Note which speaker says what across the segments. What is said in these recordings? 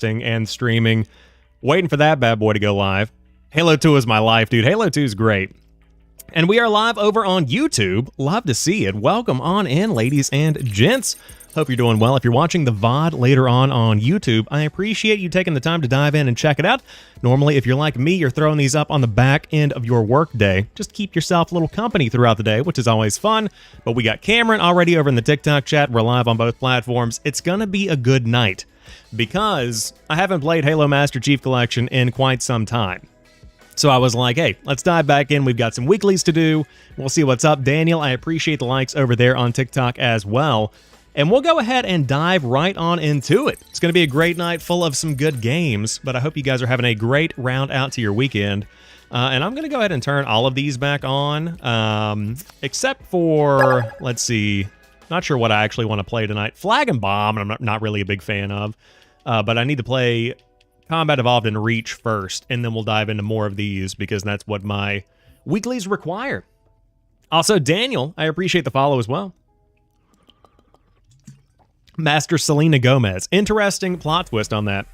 Speaker 1: podcasting and streaming. Waiting for that bad boy to go live. Halo 2 is my life, dude. Halo 2 is great. And we are live over on YouTube. Love to see it. Welcome on in, ladies and gents. Hope you're doing well. If you're watching the VOD later on YouTube, I appreciate you taking the time to dive in and check it out. Normally, if you're like me, you're throwing these up on the back end of your work day. Just keep yourself a little company throughout the day, which is always fun. But we got Cameron already over in the TikTok chat. We're live on both platforms. It's going to be a good night because I haven't played Halo Master Chief Collection in quite some time. So I was like, hey, let's dive back in. We've got some weeklies to do. We'll see what's up. Daniel, I appreciate the likes over there on TikTok as well. And we'll go ahead and dive right on into it. It's going to be a great night full of some good games, but I hope you guys are having a great round out to your weekend. And I'm going to go ahead and turn all of these back on, except for, let's see, not sure what I actually want to play tonight. Flag and Bomb, I'm not really a big fan of, but I need to play Combat Evolved and Reach first, and then we'll dive into more of these because that's what my weeklies require. Also, Daniel, I appreciate the follow as well. Master Selena Gomez. Interesting plot twist on that.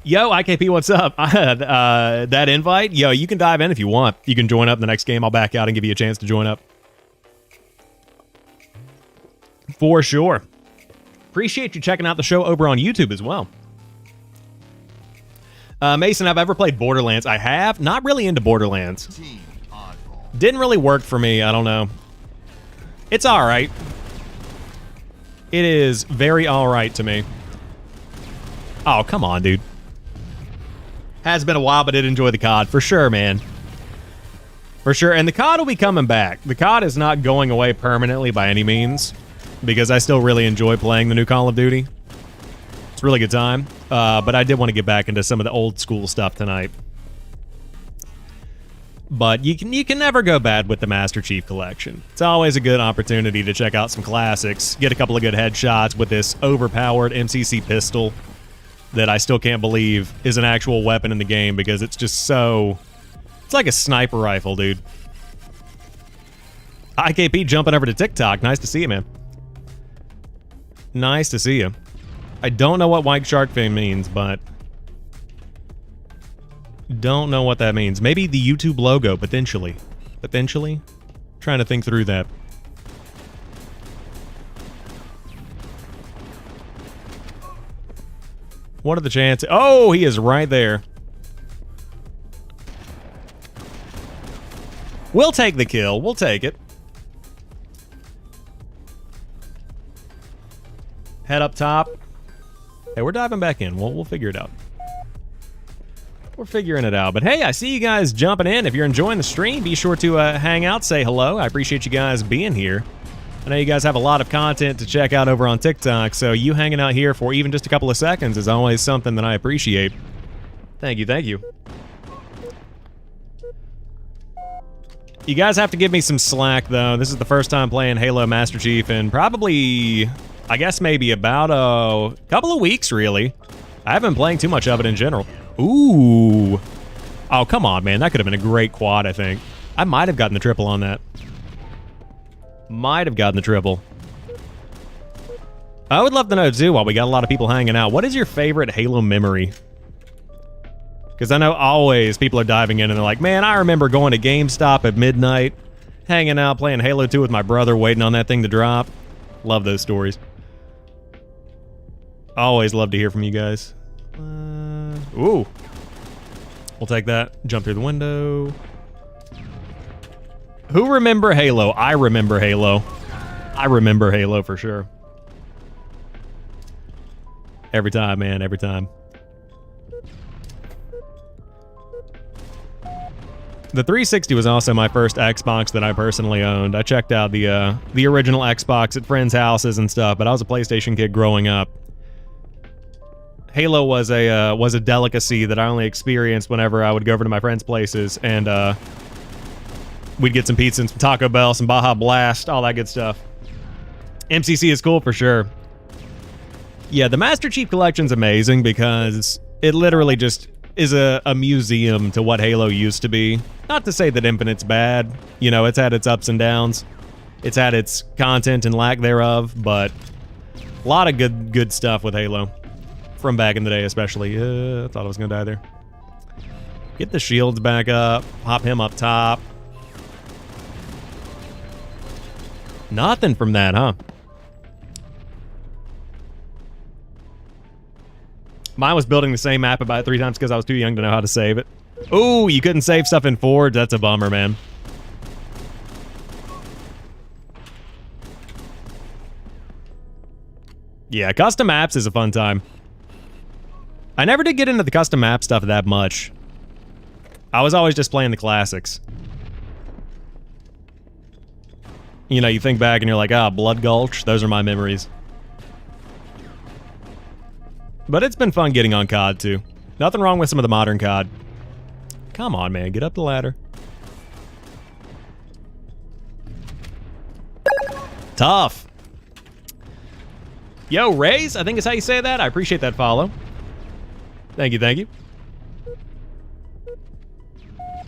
Speaker 1: Yo, IKP, what's up? That invite? Yo, you can dive in if you want. You can join up in the next game. I'll back out and give you a chance to join up. For sure. Appreciate you checking out the show over on YouTube as well. Mason, have I ever played Borderlands? I have. Not really into Borderlands. Didn't really work for me. I don't know. It's all right. It is very all right to me. Oh, come on, dude. Has been a while, but did enjoy the COD. For sure, man. For sure. And the COD will be coming back. The COD is not going away permanently by any means, because I still really enjoy playing the new Call of Duty. It's a really good time. But I did want to get back into some of the old school stuff tonight. But you can never go bad with the Master Chief Collection. It's always a good opportunity to check out some classics, get a couple of good headshots with this overpowered MCC pistol that I still can't believe is an actual weapon in the game because it's just so... It's like a sniper rifle, dude. IKP jumping over to TikTok. Nice to see you, man. Nice to see you. I don't know what white shark fin means, but... Don't know what that means. Maybe the YouTube logo, potentially. Potentially? Trying to think through that. What are the chances? Oh, he is right there. We'll take the kill. We'll take it. Head up top. Hey, we're diving back in. We'll figure it out. We're figuring it out. But hey, I see you guys jumping in. If you're enjoying the stream, be sure to hang out, say hello. I appreciate you guys being here. I know you guys have a lot of content to check out over on TikTok, so you hanging out here for even just a couple of seconds is always something that I appreciate. Thank you, thank you. You guys have to give me some slack, though. This is the first time playing Halo Master Chief in probably, I guess maybe about a couple of weeks, really. I haven't been playing too much of it in general. Ooh. Oh, come on, man. That could have been a great quad, I think. I might have gotten the triple on that. Might have gotten the triple. I would love to know, too, while we got a lot of people hanging out, what is your favorite Halo memory? Because I know always people are diving in and they're like, man, I remember going to GameStop at midnight, hanging out, playing Halo 2 with my brother, waiting on that thing to drop. Love those stories. Always love to hear from you guys. Ooh. We'll take that. Jump through the window. Who remember Halo? I remember Halo. I remember Halo for sure. Every time, man. Every time. The 360 was also my first Xbox that I personally owned. I checked out the original Xbox at friends' houses and stuff, but I was a PlayStation kid growing up. Halo was a delicacy that I only experienced whenever I would go over to my friends' places and we'd get some pizza and some Taco Bell, some Baja Blast, all that good stuff. MCC is cool for sure. Yeah, the Master Chief Collection's amazing because it literally just is a museum to what Halo used to be. Not to say that Infinite's bad. You know, it's had its ups and downs. It's had its content and lack thereof, but a lot of good stuff with Halo. from back in the day, especially. I thought I was gonna die there. Get the shields back up. Pop him up top. Nothing from that, huh? Mine was building the same map about 3 times because I was too young to know how to save it. Ooh, you couldn't save stuff in Forge? That's a bummer, man. Yeah, custom maps is a fun time. I never did get into the custom map stuff that much. I was always just playing the classics. You know, you think back and you're like, ah, Blood Gulch, those are my memories. But it's been fun getting on COD, too. Nothing wrong with some of the modern COD. Come on, man, get up the ladder. Tough. Yo, Raze, I think is how you say that. I appreciate that follow. Thank you, thank you.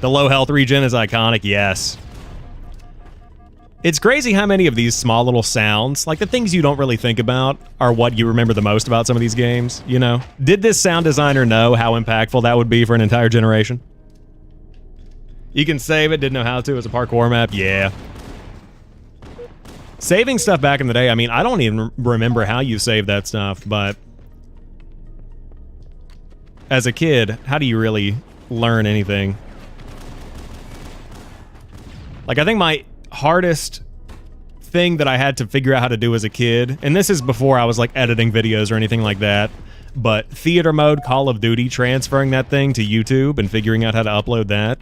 Speaker 1: The low health regen is iconic, yes. It's crazy how many of these small little sounds, like the things you don't really think about, are what you remember the most about some of these games, you know? Did this sound designer know how impactful that would be for an entire generation? You can save it, didn't know how to as a parkour map, yeah. Saving stuff back in the day, I mean, I don't even remember how you save that stuff, but as a kid, how do you really learn anything? Like, I think my hardest thing that I had to figure out how to do as a kid, and this is before I was like editing videos or anything like that, but theater mode Call of Duty, transferring that thing to YouTube and figuring out how to upload that.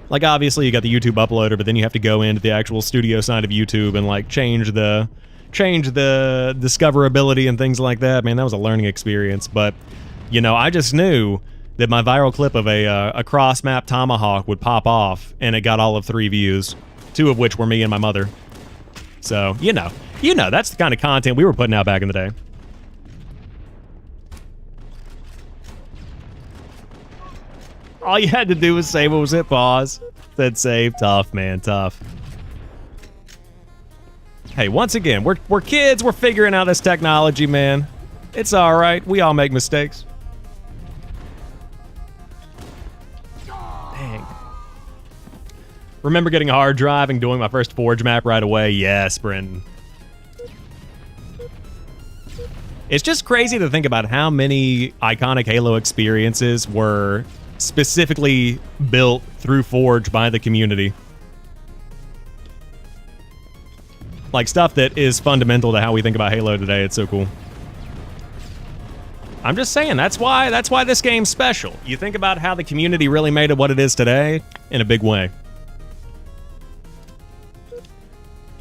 Speaker 1: Like, obviously you got the YouTube uploader, but then you have to go into the actual studio side of YouTube and like change the discoverability and things like that. Man, that was a learning experience. But you know, I just knew that my viral clip of a cross map tomahawk would pop off, and it got all of 3 views. 2 of which were me and my mother. So, you know, that's the kind of content we were putting out back in the day. All you had to do was save. What was it? Pause. Said save. Tough, man. Tough. Hey, once again, we're kids. We're figuring out this technology, man. It's all right. We all make mistakes. Remember getting a hard drive and doing my first Forge map right away? Yes, Brendan. It's just crazy to think about how many iconic Halo experiences were specifically built through Forge by the community. Like stuff that is fundamental to how we think about Halo today. It's so cool. I'm just saying, that's why this game's special. You think about how the community really made it what it is today in a big way.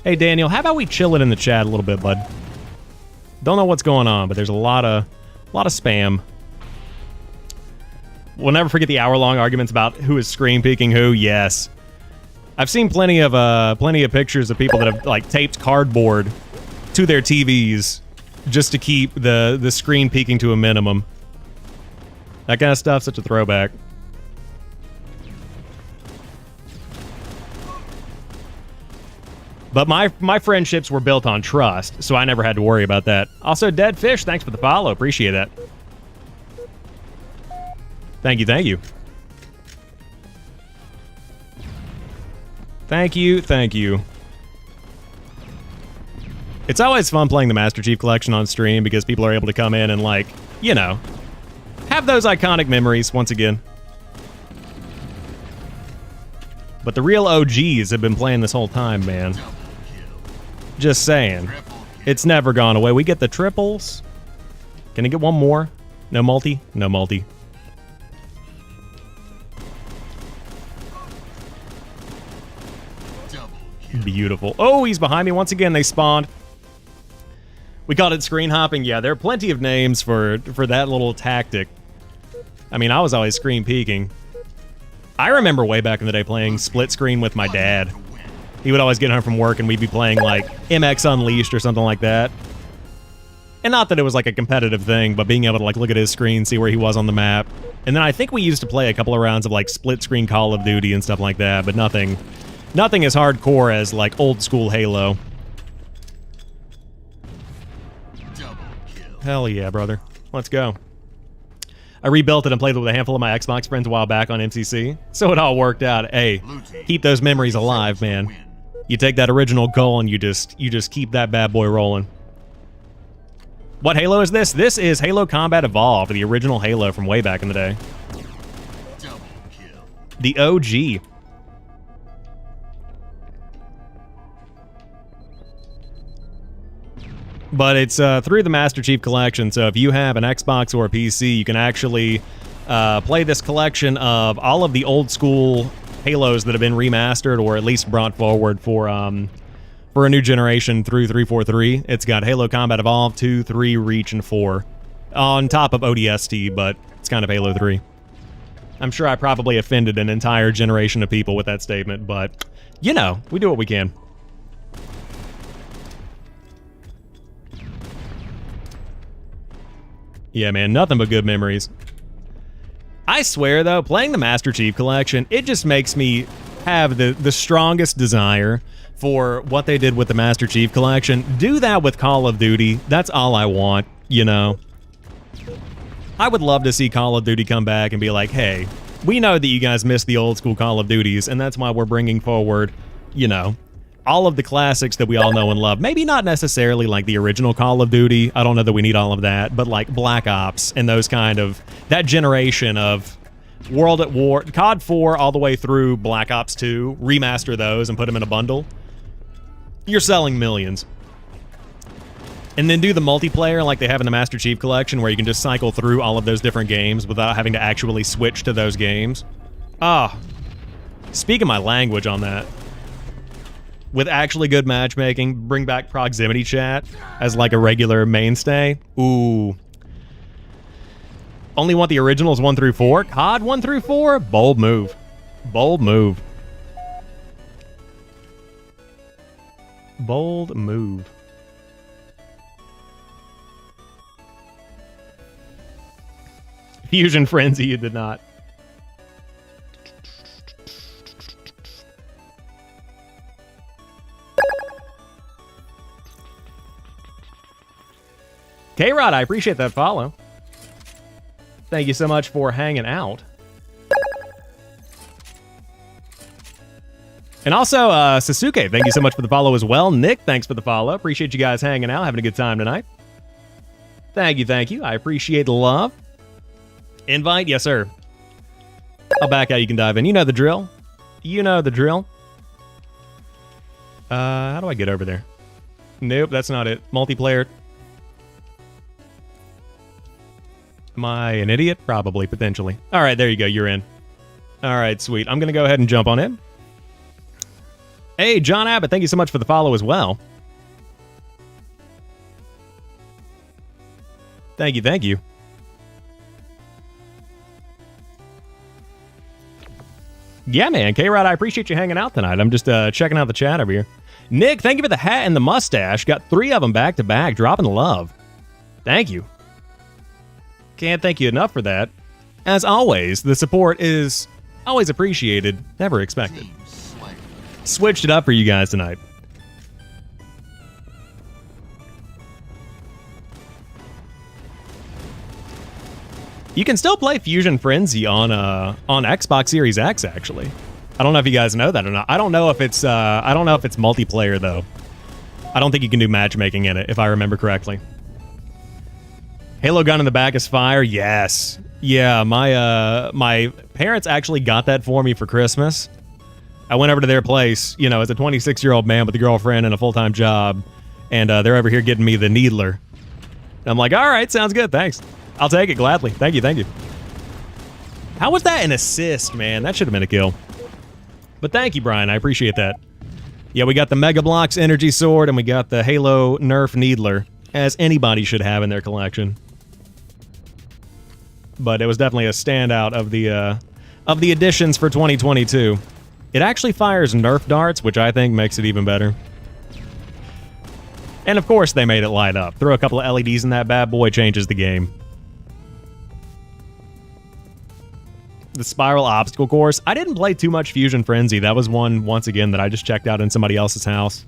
Speaker 1: Hey, Daniel, how about we chill it in the chat a little bit, bud? Don't know what's going on, but there's a lot of spam. We'll never forget the hour-long arguments about who is screen peeking who. Yes. I've seen plenty of pictures of people that have, like, taped cardboard to their TVs just to keep the screen peeking to a minimum. That kind of stuff, such a throwback. But my friendships were built on trust, so I never had to worry about that. Also, Dead Fish, thanks for the follow. Appreciate that. Thank you, thank you. Thank you, thank you. It's always fun playing the Master Chief Collection on stream because people are able to come in and, like, you know, have those iconic memories once again. But the real OGs have been playing this whole time, man. Just saying. It's never gone away. We get the triples. Can I get one more? No multi? No multi. Beautiful. Oh, he's behind me. Once again, they spawned. We called it screen hopping. Yeah, there are plenty of names for that little tactic. I mean, I was always screen peeking. I remember way back in the day playing split screen with my dad. He would always get home from work and we'd be playing like MX Unleashed or something like that. And not that it was like a competitive thing, but being able to like look at his screen, see where he was on the map. And then I think we used to play a couple of rounds of like split screen Call of Duty and stuff like that, but nothing as hardcore as like old school Halo. Hell yeah, brother. Let's go. I rebuilt it and played with a handful of my Xbox friends a while back on MCC, so it all worked out. Hey, keep those memories alive, man. You take that original goal and you just keep that bad boy rolling. What Halo is this? This is Halo Combat Evolved, the original Halo from way back in the day.
Speaker 2: Double kill.
Speaker 1: The OG. But it's through the Master Chief Collection, so if you have an Xbox or a PC, you can actually play this collection of all of the old school Halos that have been remastered or at least brought forward for a new generation through 343. It's got Halo Combat Evolved 2, 3, Reach, and 4 on top of ODST, but it's kind of Halo 3. I'm sure I probably offended an entire generation of people with that statement, but, you know, we do what we can. Yeah, man, nothing but good memories. I swear, though, playing the Master Chief Collection, it just makes me have the strongest desire for what they did with the Master Chief Collection. Do that with Call of Duty. That's all I want, you know? I would love to see Call of Duty come back and be like, hey, we know that you guys missed the old school Call of Duties, and that's why we're bringing forward, you know, all of the classics that we all know and love. Maybe not necessarily like the original Call of Duty. I don't know that we need all of that, but like Black Ops and those kind of, that generation of World at War, COD 4 all the way through Black Ops 2, remaster those and put them in a bundle. You're selling millions. And then do the multiplayer like they have in the Master Chief Collection where you can just cycle through all of those different games without having to actually switch to those games. Ah, speaking my language on that. With actually good matchmaking, bring back proximity chat as like a regular mainstay. Ooh. Only want the originals 1 through 4? COD 1 through 4? Bold move. Bold move. Bold move. Fusion Frenzy, you did not. K-Rod, I appreciate that follow. Thank you so much for hanging out. And also, Sasuke, thank you so much for the follow as well. Nick, thanks for the follow. Appreciate you guys hanging out, having a good time tonight. Thank you, thank you. I appreciate the love. Invite? Yes, sir. I'll back out, you can dive in. You know the drill. You know the drill. How do I get over there? Nope, that's not it. Multiplayer. Am I an idiot? Probably, potentially. All right, there you go. You're in. All right, sweet. I'm going to go ahead and jump on in. Hey, John Abbott, thank you so much for the follow as well. Thank you, thank you. Yeah, man. K-Rod, I appreciate you hanging out tonight. I'm just checking out the chat over here. Nick, thank you for the hat and the mustache. Got 3 of them back to back. Dropping the love. Thank you. Can't thank you enough for that. As always, the support is always appreciated, never expected. Switched it up for you guys tonight. You can still play Fusion Frenzy on Xbox Series X, actually. I don't know if you guys know that or not. I don't know if it's multiplayer though. I don't think you can do matchmaking in it, if I remember correctly. Halo gun in the back is fire. Yes. Yeah, my parents actually got that for me for Christmas. I went over to their place, you know, as a 26-year-old man with a girlfriend and a full-time job, and they're over here getting me the Needler. And I'm like, all right, sounds good, thanks. I'll take it gladly. Thank you, thank you. How was that an assist, man? That should have been a kill. But thank you, Brian. I appreciate that. Yeah, we got the Mega Bloks Energy Sword, and we got the Halo Nerf Needler, as anybody should have in their collection. But it was definitely a standout of the additions for 2022. It actually fires Nerf darts, which I think makes it even better. And of course they made it light up. Throw a couple of LEDs in that bad boy, changes the game. The Spiral Obstacle Course. I didn't play too much Fusion Frenzy. That was one, once again, that I just checked out in somebody else's house.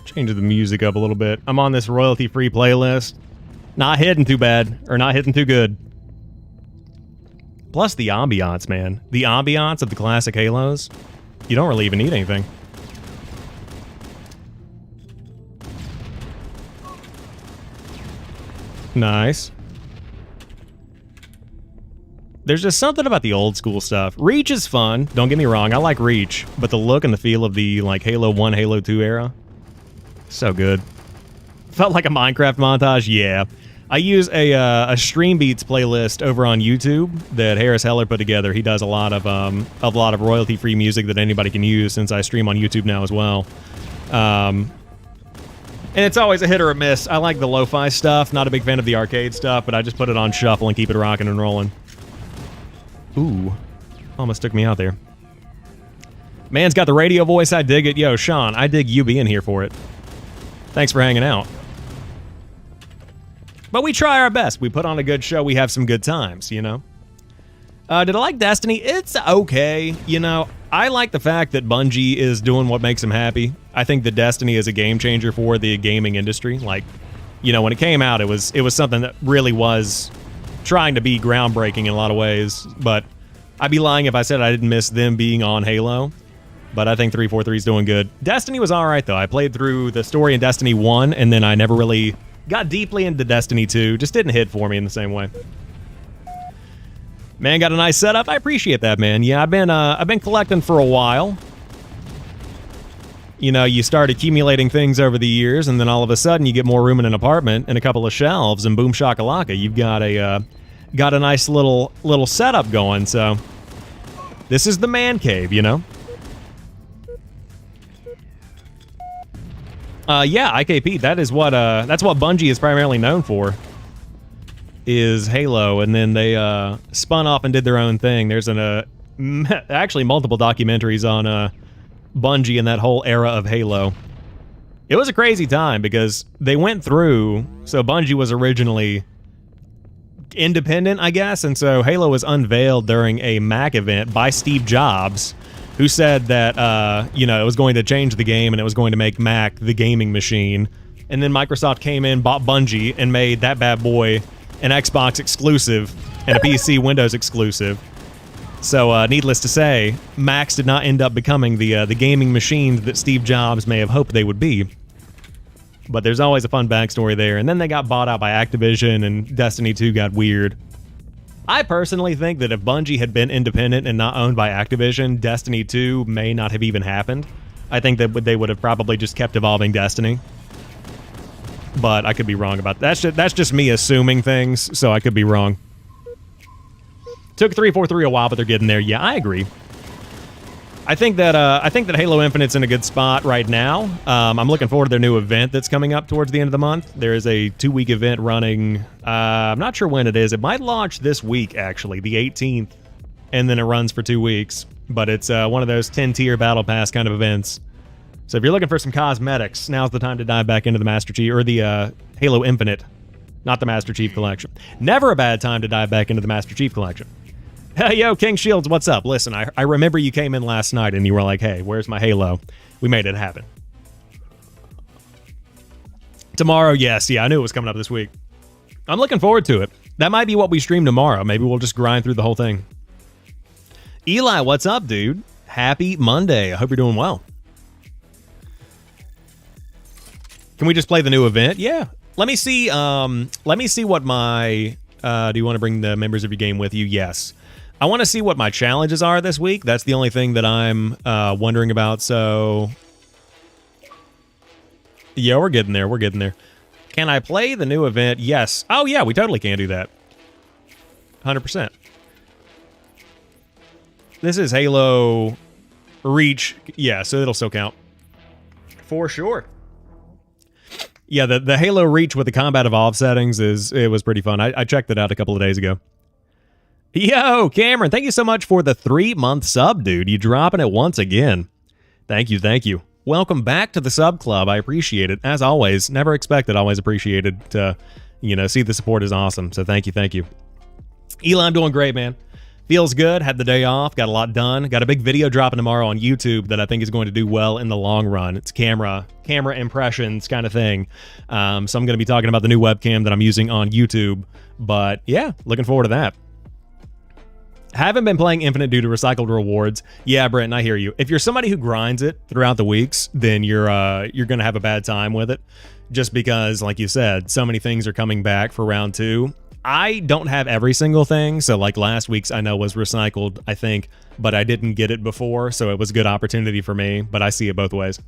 Speaker 1: Change the music up a little bit. I'm on this royalty-free playlist. Not hitting too bad, or not hitting too good. Plus the ambiance, man. The ambiance of the classic Halos. You don't really even need anything. Nice. There's just something about the old school stuff. Reach is fun. Don't get me wrong. I like Reach. But the look and the feel of the like Halo 1, Halo 2 era. So good. Felt like a Minecraft montage? Yeah. I use a Stream Beats playlist over on YouTube that Harris Heller put together. He does a lot of royalty-free music that anybody can use since I stream on YouTube now as well. And it's always a hit or a miss. I like the lo-fi stuff. Not a big fan of the arcade stuff, but I just put it on shuffle and keep it rocking and rolling. Ooh. Almost took me out there. Man's got the radio voice. I dig it. Yo, Sean, I dig you being here for it. Thanks for hanging out. But we try our best. We put on a good show. We have some good times, you know? Did I like Destiny? It's okay. You know, I like the fact that Bungie is doing what makes them happy. I think that Destiny is a game changer for the gaming industry. Like, you know, when it came out, it was something that really was trying to be groundbreaking in a lot of ways. But I'd be lying if I said I didn't miss them being on Halo. But I think 343 is doing good. Destiny was alright, though. I played through the story in Destiny 1, and then I never really got deeply into Destiny 2. Just didn't hit for me in the same way. Man, got a nice setup. I appreciate that, man. Yeah, I've been collecting for a while. You know, you start accumulating things over the years, and then all of a sudden you get more room in an apartment and a couple of shelves, and boom shakalaka, you've got a nice little setup going. So this is the man cave, you know. Yeah, IKP. That's what Bungie is primarily known for. Is Halo, and then they spun off and did their own thing. There's actually multiple documentaries on Bungie and that whole era of Halo. It was a crazy time because they went through. So Bungie was originally independent, I guess, and so Halo was unveiled during a Mac event by Steve Jobs, who said that, you know, it was going to change the game and it was going to make Mac the gaming machine. And then Microsoft came in, bought Bungie, and made that bad boy an Xbox exclusive and a PC Windows exclusive. So, needless to say, Macs did not end up becoming the gaming machines that Steve Jobs may have hoped they would be. But there's always a fun backstory there. And then they got bought out by Activision, and Destiny 2 got weird. I personally think that if Bungie had been independent and not owned by Activision, Destiny 2 may not have even happened. I think that they would have probably just kept evolving Destiny. But I could be wrong about that. That's just me assuming things, so I could be wrong. Took 343 a while, but they're getting there. Yeah, I agree. I think that Halo Infinite's in a good spot right now. I'm looking forward to their new event that's coming up towards the end of the month. There is a 2-week event running. I'm not sure when it is. It might launch this week, actually, the 18th, and then it runs for 2 weeks. But it's one of those 10-tier Battle Pass kind of events. So if you're looking for some cosmetics, now's the time to dive back into the Master Chief, or the Halo Infinite, not the Master Chief Collection. Never a bad time to dive back into the Master Chief Collection. Hey, yo, King Shields, what's up? Listen, I remember you came in last night and you were like, hey, where's my Halo? We made it happen. Tomorrow, yes. Yeah, I knew it was coming up this week. I'm looking forward to it. That might be what we stream tomorrow. Maybe we'll just grind through the whole thing. Eli, what's up, dude? Happy Monday. I hope you're doing well. Can we just play the new event? Yeah. Let me see what my... do you want to bring the members of your game with you? Yes. I want to see what my challenges are this week. That's the only thing that I'm wondering about. So, yeah, we're getting there. We're getting there. Can I play the new event? Yes. Oh, yeah, we totally can do that. 100%. This is Halo Reach. Yeah, so it'll still count. For sure. Yeah, the Halo Reach with the Combat Evolved settings it was pretty fun. I checked it out a couple of days ago. Yo, Cameron, thank you so much for the 3-month sub, dude. You dropping it once again. Thank you, thank you. Welcome back to the sub club. I appreciate it. As always, never expected, always appreciated to, see the support is awesome. So thank you, thank you. Eli, I'm doing great, man. Feels good. Had the day off. Got a lot done. Got a big video dropping tomorrow on YouTube that I think is going to do well in the long run. It's camera impressions kind of thing. So I'm going to be talking about the new webcam that I'm using on YouTube. But yeah, looking forward to that. Haven't been playing Infinite due to recycled rewards. Yeah, Brent, I hear you. If you're somebody who grinds it throughout the weeks, then you're going to have a bad time with it. Just because, like you said, so many things are coming back for round 2. I don't have every single thing, so like last week's I know was recycled, I think, but I didn't get it before, so it was a good opportunity for me, but I see it both ways.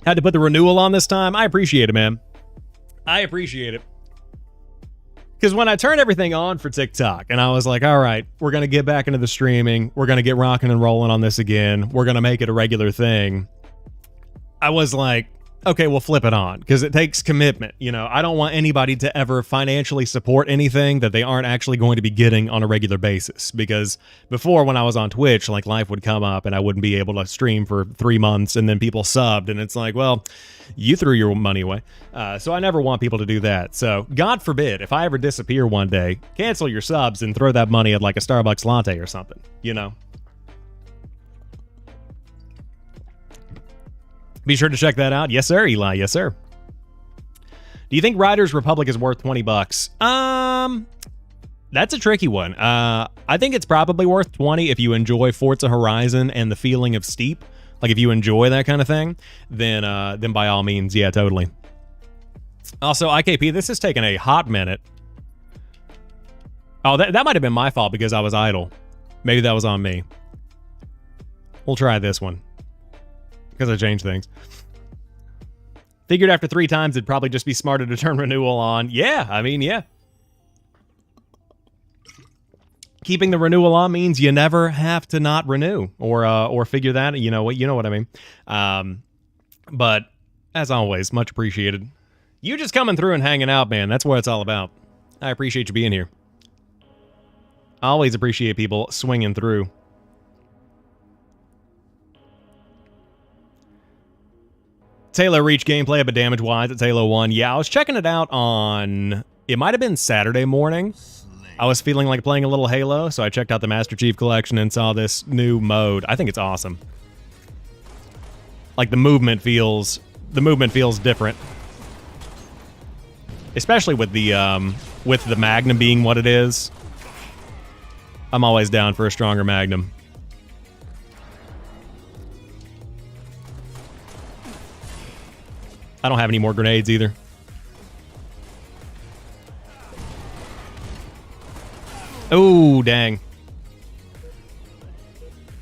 Speaker 1: Had to put the renewal on this time. I appreciate it, man. I appreciate it. Because when I turned everything on for TikTok, and I was like, all right, we're going to get back into the streaming, we're going to get rocking and rolling on this again, we're going to make it a regular thing, I was like, okay, we'll flip it on, because it takes commitment. I don't want anybody to ever financially support anything that they aren't actually going to be getting on a regular basis. Because before, when I was on Twitch, like life would come up and I wouldn't be able to stream for 3 months, and then people subbed, and it's like, well, you threw your money away. So I never want people to do that. So God forbid, if I ever disappear one day, cancel your subs and throw that money at like a Starbucks latte or something, Be sure to check that out. Yes, sir, Eli. Yes, sir. Do you think Riders Republic is worth $20? That's a tricky one. I think it's probably worth 20 if you enjoy Forza Horizon and the feeling of Steep. Like if you enjoy that kind of thing, then by all means, yeah, totally. Also, IKP, this has taken a hot minute. Oh, that might have been my fault because I was idle. Maybe that was on me. We'll try this one. Because I changed things. Figured after 3 times it'd probably just be smarter to turn renewal on. Yeah, I mean, yeah. Keeping the renewal on means you never have to not renew or figure that. You know what I mean. But as always, much appreciated. You just coming through and hanging out, man. That's what it's all about. I appreciate you being here. I always appreciate people swinging through. Taylor reached gameplay of a damage-wise at Halo 1. Yeah, I was checking it out on... It might have been Saturday morning. I was feeling like playing a little Halo, so I checked out the Master Chief Collection and saw this new mode. I think it's awesome. Like, the movement feels different. Especially with the Magnum being what it is. I'm always down for a stronger Magnum. I don't have any more grenades either. Oh, dang.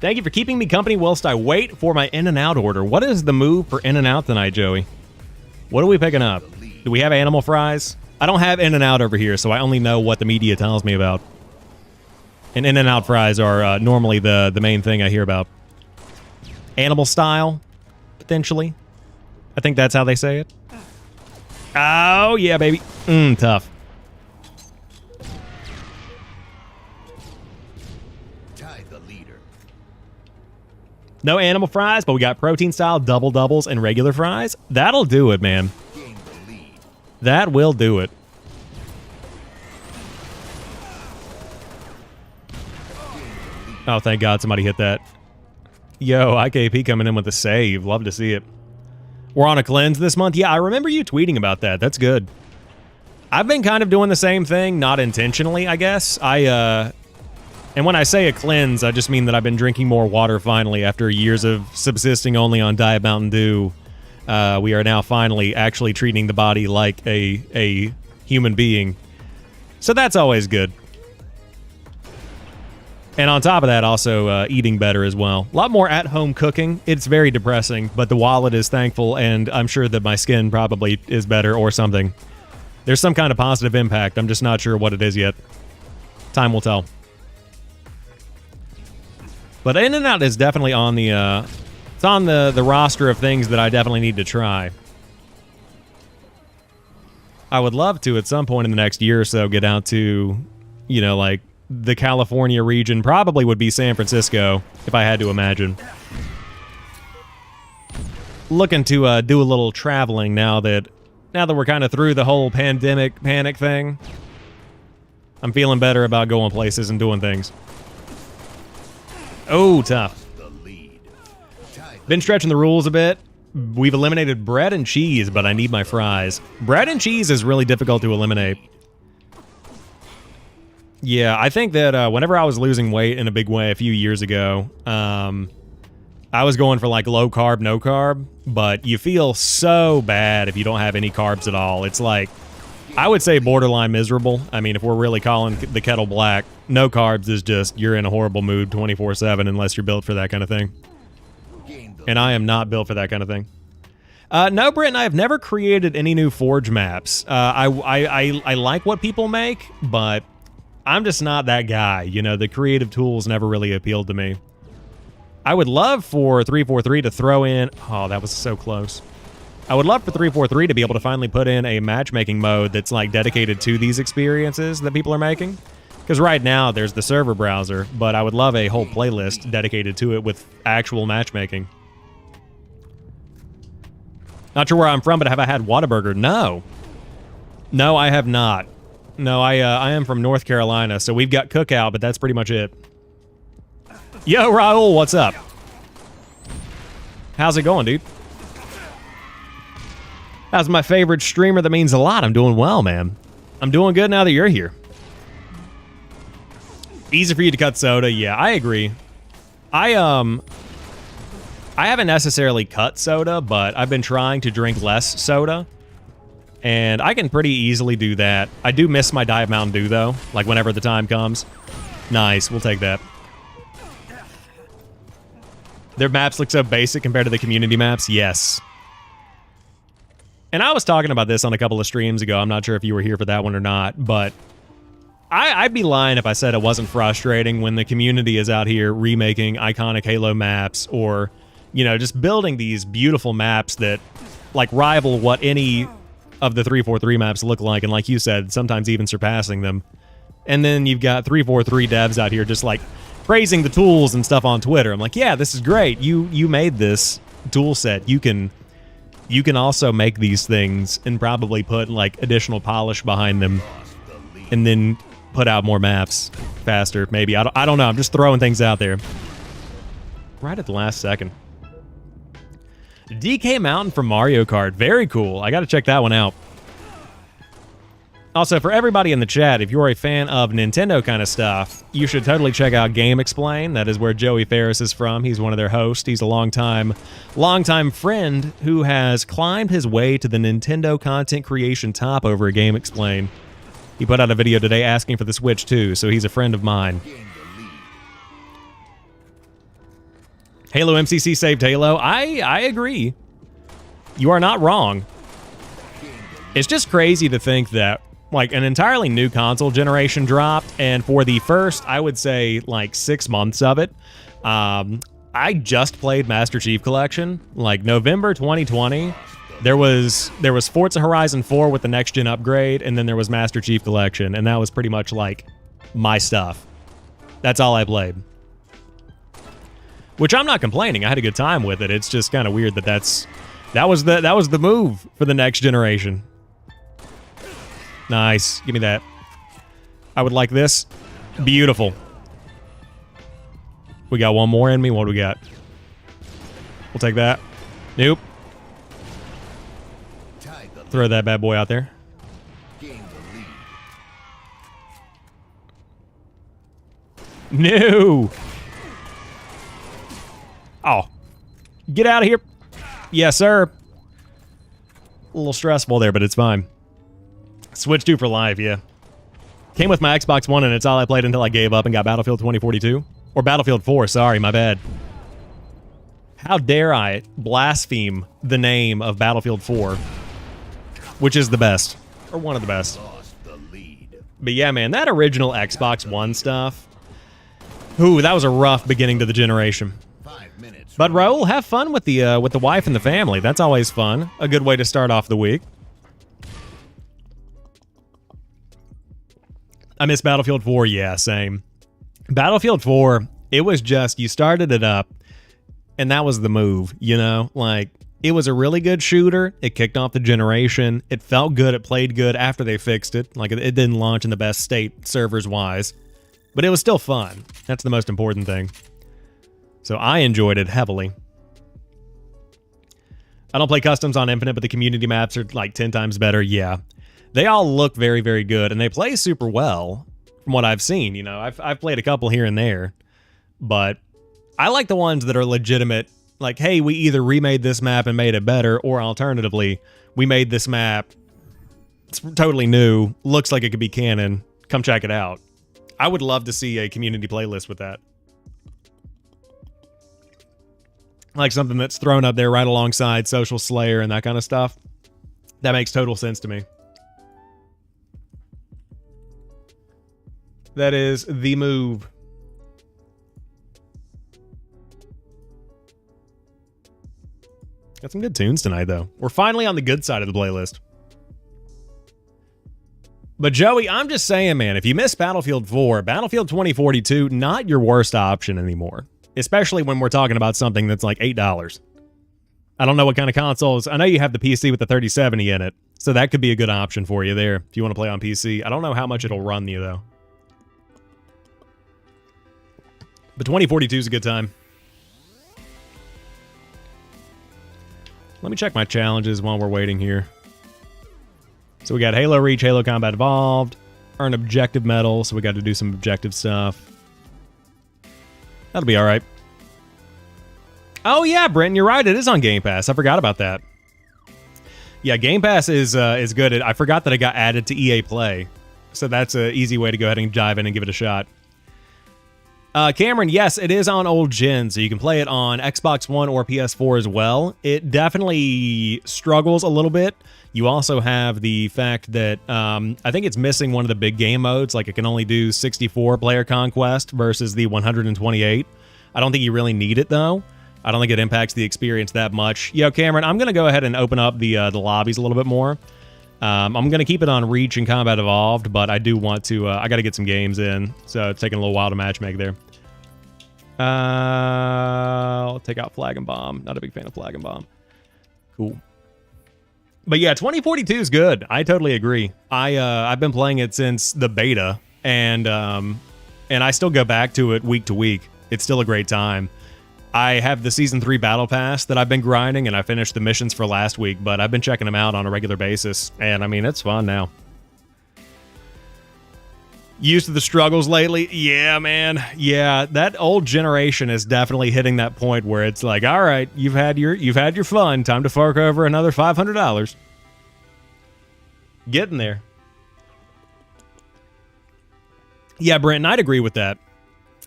Speaker 1: Thank you for keeping me company whilst I wait for my In-N-Out order. What is the move for In-N-Out tonight, Joey? What are we picking up? Do we have animal fries? I don't have In-N-Out over here, so I only know what the media tells me about. And In-N-Out fries are normally the main thing I hear about. Animal style, potentially. I think that's how they say it. Oh, yeah, baby. Tough.
Speaker 2: Tie the leader.
Speaker 1: No animal fries, but we got protein-style double doubles and regular fries. That'll do it, man.
Speaker 2: Gain the lead.
Speaker 1: That will do it. Oh, thank God somebody hit that. Yo, IKP coming in with a save. Love to see it. We're on a cleanse this month. Yeah, I remember you tweeting about that. That's good. I've been kind of doing the same thing, not intentionally, I guess. And when I say a cleanse, I just mean that I've been drinking more water finally after years of subsisting only on Diet Mountain Dew. We are now finally actually treating the body like a human being. So that's always good. And on top of that, also eating better as well. A lot more at-home cooking. It's very depressing, but the wallet is thankful, and I'm sure that my skin probably is better or something. There's some kind of positive impact. I'm just not sure what it is yet. Time will tell. But In-N-Out is definitely on the it's on the roster of things that I definitely need to try. I would love to, at some point in the next year or so, get out to, you know, like, the California region. Probably would be San Francisco, if I had to imagine. Looking to do a little traveling now that we're kind of through the whole pandemic panic thing. I'm feeling better about going places and doing things. Oh, tough. Been stretching the rules a bit. We've eliminated bread and cheese, but I need my fries. Bread and cheese is really difficult to eliminate. Yeah, I think that whenever I was losing weight in a big way a few years ago, I was going for like low carb, no carb, but you feel so bad if you don't have any carbs at all. It's like, I would say borderline miserable. I mean, if we're really calling the kettle black, no carbs is just, you're in a horrible mood 24/7 unless you're built for that kind of thing. And I am not built for that kind of thing. No, Britton, I have never created any new Forge maps. I like what people make, but I'm just not that guy. You know, the creative tools never really appealed to me. I would love for 343 to throw in... Oh, that was so close. I would love for 343 to be able to finally put in a matchmaking mode that's like dedicated to these experiences that people are making. Because right now there's the server browser, but I would love a whole playlist dedicated to it with actual matchmaking. Not sure where I'm from, but have I had Whataburger? No. No, I have not. No, I am from North Carolina, so we've got Cookout, but that's pretty much it. Yo, Raul, what's up? How's it going, dude? That's my favorite streamer. That means a lot. I'm doing well, man. I'm doing good now that you're here. Easy for you to cut soda. Yeah, I agree. I haven't necessarily cut soda, but I've been trying to drink less soda. And I can pretty easily do that. I do miss my Diet Mountain Dew, though. Like, whenever the time comes. Nice, we'll take that. Their maps look so basic compared to the community maps. Yes. And I was talking about this on a couple of streams ago. I'm not sure if you were here for that one or not, but I'd be lying if I said it wasn't frustrating when the community is out here remaking iconic Halo maps or, you know, just building these beautiful maps that, like, rival what any of the 343 maps look like, and like you said, sometimes even surpassing them. And then you've got 343 devs out here just, like, praising the tools and stuff on Twitter. I'm like, yeah, this is great. You made this tool set. You can also make these things and probably put like additional polish behind them and then put out more maps faster. Maybe. I don't know. I'm just throwing things out there. Right at the last second. DK Mountain from Mario Kart. Very cool. I got to check that one out. Also, for everybody in the chat, if you're a fan of Nintendo kind of stuff, you should totally check out Game Explain. That is where Joey Ferris is from. He's one of their hosts. He's a longtime friend who has climbed his way to the Nintendo content creation top over at Game Explain. He put out a video today asking for the Switch too, so he's a friend of mine. Halo MCC saved Halo. I agree. You are not wrong. It's just crazy to think that like an entirely new console generation dropped, and for the first, I would say, like 6 months of it, I just played Master Chief Collection. Like November 2020, there was Forza Horizon 4 with the next gen upgrade, and then there was Master Chief Collection, and that was pretty much like my stuff. That's all I played. Which I'm not complaining. I had a good time with it. It's just kind of weird that that was the move for the next generation. Nice. Give me that. I would like this. Beautiful. We got one more in me. What do we got? We'll take that. Nope. Throw that bad boy out there. No. Oh. Get out of here. Yes, sir. A little stressful there, but it's fine. Switch 2 for life, yeah. Came with my Xbox One, and it's all I played until I gave up and got Battlefield 2042. Or Battlefield 4, sorry, my bad. How dare I blaspheme the name of Battlefield 4, which is the best, or one of the best. But yeah, man, that original Xbox One stuff, ooh, that was a rough beginning to the generation. But Raul, have fun with the wife and the family. That's always fun. A good way to start off the week. I miss Battlefield 4. Yeah, same. Battlefield 4, it was just, you started it up, and that was the move, you know? Like, it was a really good shooter. It kicked off the generation. It felt good. It played good after they fixed it. Like, it didn't launch in the best state servers-wise. But it was still fun. That's the most important thing. So I enjoyed it heavily. I don't play customs on Infinite, but the community maps are like 10 times better. Yeah. They all look very, very good, and they play super well from what I've seen. You know, I've played a couple here and there, but I like the ones that are legitimate. Like, hey, we either remade this map and made it better, or alternatively, we made this map. It's totally new. Looks like it could be canon. Come check it out. I would love to see a community playlist with that. Like something that's thrown up there right alongside Social Slayer and that kind of stuff. That makes total sense to me. That is the move. Got some good tunes tonight, though. We're finally on the good side of the playlist. But Joey, I'm just saying, man, if you miss Battlefield 4, Battlefield 2042, not your worst option anymore. Especially when we're talking about something that's like $8. I don't know what kind of consoles. I know you have the PC with the 3070 in it, so that could be a good option for you there if you want to play on PC. I don't know how much it'll run you, though. But 2042 is a good time. Let me check my challenges while we're waiting here. So we got Halo Reach, Halo Combat Evolved, earn objective medal, so we got to do some objective stuff. That'll be all right. Oh yeah, Brenton, you're right. It is on Game Pass. I forgot about that. Yeah, Game Pass is good. I forgot that it got added to EA Play, so that's an easy way to go ahead and dive in and give it a shot. Cameron, yes, it is on old gen, so you can play it on Xbox One or PS4 as well. It definitely struggles a little bit. You also have the fact that I think it's missing one of the big game modes, like it can only do 64 player conquest versus the 128. I don't think you really need it, though. I don't think it impacts the experience that much. Yo, Cameron, I'm going to go ahead and open up the lobbies a little bit more. I'm going to keep it on Reach and Combat Evolved, but I do want to, I got to get some games in, so it's taking a little while to matchmake there. I'll take out Flag and Bomb. Not a big fan of Flag and Bomb. Cool. But yeah, 2042 is good. I totally agree. I've been playing it since the beta, and I still go back to it week to week. It's still a great time. I have the Season 3 Battle Pass that I've been grinding, and I finished the missions for last week, but I've been checking them out on a regular basis, and I mean, it's fun now. Used to the struggles lately? Yeah, man. Yeah, that old generation is definitely hitting that point where it's like, all right, you've had your fun. Time to fork over another $500. Getting there. Yeah, Brent, I'd agree with that.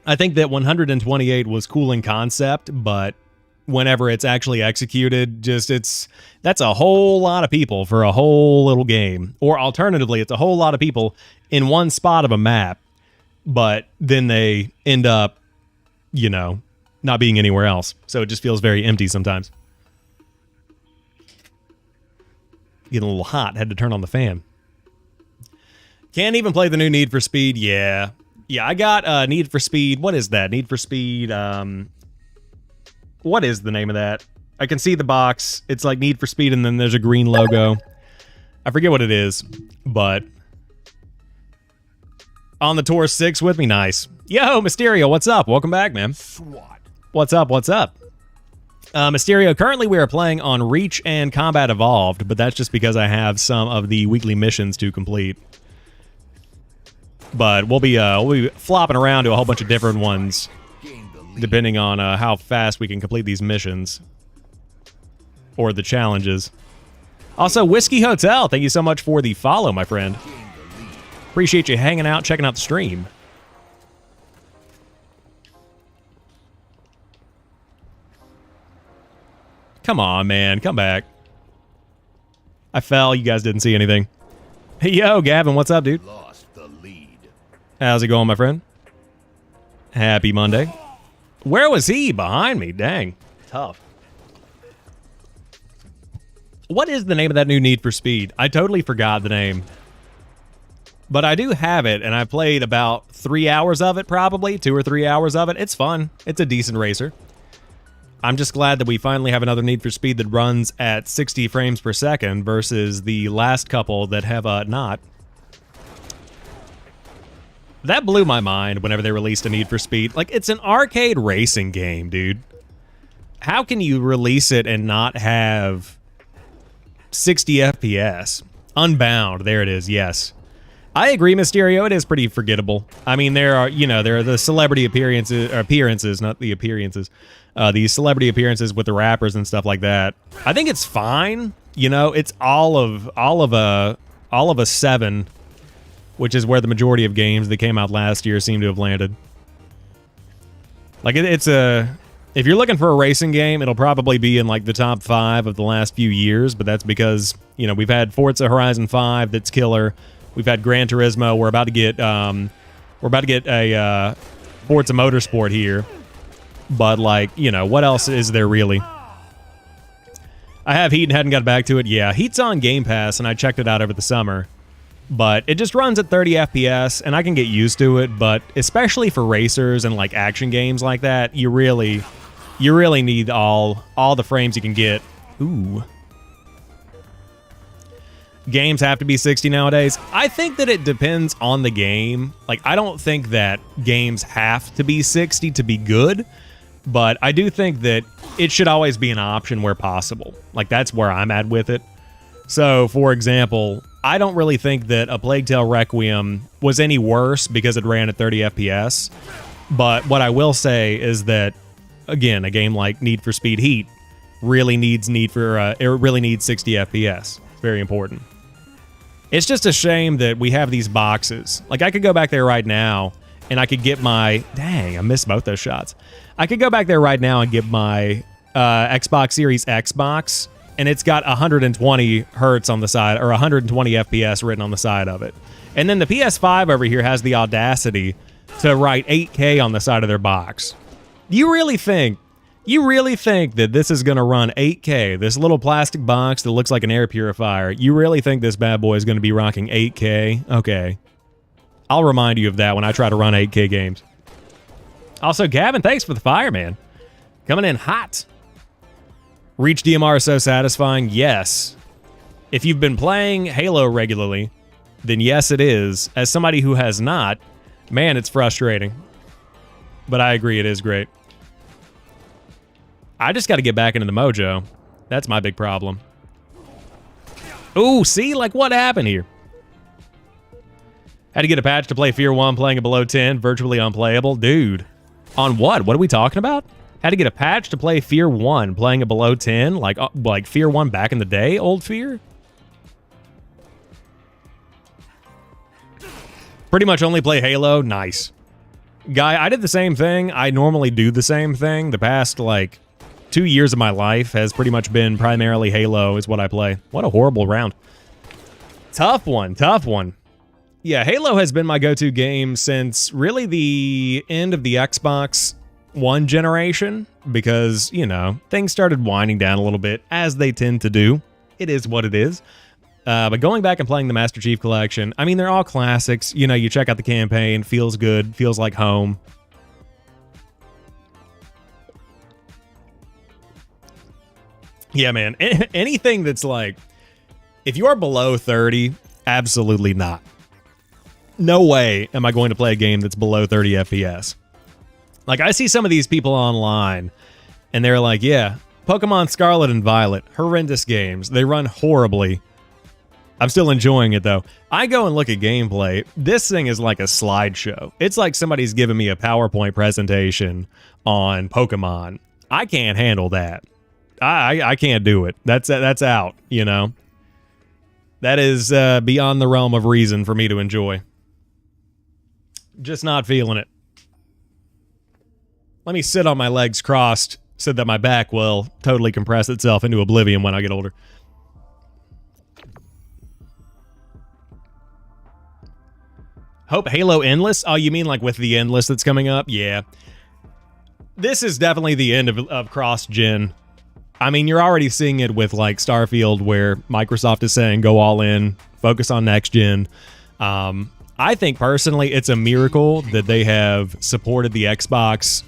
Speaker 1: I think that 128 was cool in concept, but whenever it's actually executed, that's a whole lot of people for a whole little game. Or alternatively, it's a whole lot of people in one spot of a map, but then they end up, you know, not being anywhere else. So it just feels very empty sometimes. Getting a little hot, had to turn on the fan. Can't even play the new Need for Speed. Yeah, I got Need for Speed. What is that? Need for Speed. What is the name of that? I can see the box. It's like Need for Speed, and then there's a green logo. I forget what it is, but on the Tour 6 with me. Nice. Yo, Mysterio, what's up? Welcome back, man.
Speaker 2: SWAT.
Speaker 1: What's up? Mysterio, currently we are playing on Reach and Combat Evolved, but that's just because I have some of the weekly missions to complete. But we'll be flopping around to a whole bunch of different ones, depending on how fast we can complete these missions or the challenges. Also, Whiskey Hotel, thank you so much for the follow, my friend. Appreciate you hanging out, checking out the stream. Come on, man. Come back. I fell. You guys didn't see anything. Hey, yo, Gavin. What's up, dude?
Speaker 2: Lost the lead.
Speaker 1: How's it going, my friend? Happy Monday. Where was he? Behind me. Dang. Tough. What is the name of that new Need for Speed? I totally forgot the name. but I do have it, and I played about 3 hours of it, probably 2 or 3 hours of it. It's fun. It's a decent racer. I'm just glad that we finally have another Need for Speed that runs at 60 frames per second versus the last couple that have not. That blew my mind whenever they released a Need for Speed. Like, it's an arcade racing game, dude. How can you release it and not have 60 FPS? Unbound, there it is, yes. I agree, Mysterio, it is pretty forgettable. I mean, there are the celebrity appearances, not the appearances. These celebrity appearances with the rappers and stuff like that. I think it's fine. You know, it's all of a 7, which is where the majority of games that came out last year seem to have landed. Like, if you're looking for a racing game, it'll probably be in like the top 5 of the last few years, but that's because, you know, we've had Forza Horizon 5 that's killer. We've had Gran Turismo. We're about to get a Forza Motorsport here. But, like, you know, what else is there really? I have Heat and hadn't got back to it. Yeah, Heat's on Game Pass, and I checked it out over the summer. But it just runs at 30 FPS, and I can get used to it. But especially for racers and, like, action games like that, you really need all the frames you can get. Ooh. Games have to be 60 nowadays. I think that it depends on the game. Like, I don't think that games have to be 60 to be good, but I do think that it should always be an option where possible. Like, that's where I'm at with it. So, for example, I don't really think that A Plague Tale Requiem was any worse because it ran at 30 FPS. But what I will say is that, again, a game like Need for Speed Heat really needs 60 FPS. It's very important. It's just a shame that we have these boxes. Like, I could go back there right now, and I could get my... Dang, I missed both those shots. I could go back there right now and get my Xbox Series X box, and it's got 120 hertz on the side, or 120 FPS written on the side of it. And then the PS5 over here has the audacity to write 8K on the side of their box. You really think that this is going to run 8K, this little plastic box that looks like an air purifier, you really think this bad boy is going to be rocking 8K? Okay. I'll remind you of that when I try to run 8K games. Also, Gavin, thanks for the fire, man. Coming in hot. Reach DMR is so satisfying. Yes. If you've been playing Halo regularly, then yes, it is. As somebody who has not, man, it's frustrating. But I agree, it is great. I just got to get back into the mojo. That's my big problem. Ooh, see? Like, what happened here? Had to get a patch to play Fear 1 playing it below 10, virtually unplayable. Dude, on what? What are we talking about? Had to get a patch to play Fear 1 playing it below 10? Like Fear 1 back in the day, old Fear? Pretty much only play Halo? Nice. Guy, I did the same thing. I normally do the same thing. The past, like, 2 years of my life has pretty much been primarily Halo is what I play. What a horrible round. Tough one, tough one. Yeah, Halo has been my go-to game since really the end of the Xbox One generation because, you know, things started winding down a little bit, as they tend to do. It is what it is. But going back and playing the Master Chief Collection, I mean, they're all classics. You know, you check out the campaign, feels good, feels like home. Yeah, man. Anything that's like, if you are below 30, absolutely not. No way am I going to play a game that's below 30 FPS. Like, I see some of these people online, and they're like, yeah, Pokemon Scarlet and Violet, horrendous games. They run horribly. I'm still enjoying it, though. I go and look at gameplay. This thing is like a slideshow. It's like somebody's giving me a PowerPoint presentation on Pokemon. I can't handle that. I can't do it. That's out, you know? That is beyond the realm of reason for me to enjoy. Just not feeling it. Let me sit on my legs crossed so that my back will totally compress itself into oblivion when I get older. Hope Halo Endless? Oh, you mean like with the Endless that's coming up? Yeah. This is definitely the end of cross-gen. I mean, you're already seeing it with like Starfield, where Microsoft is saying go all in, focus on next gen. I think personally it's a miracle that they have supported the Xbox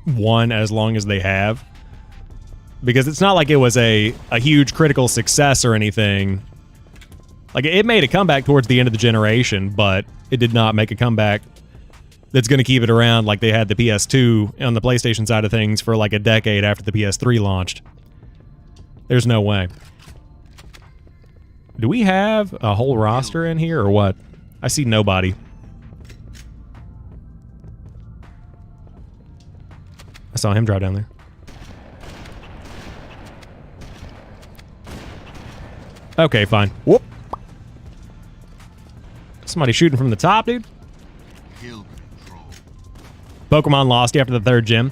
Speaker 1: One as long as they have. Because it's not like it was a huge critical success or anything. Like, it made a comeback towards the end of the generation, but it did not make a comeback that's going to keep it around like they had the PS2 on the PlayStation side of things for like a decade after the PS3 launched. There's no way. Do we have a whole roster in here or what? I see nobody. I saw him drive down there. Okay, fine. Whoop. Somebody shooting from the top, dude. Pokemon lost you after the third gym.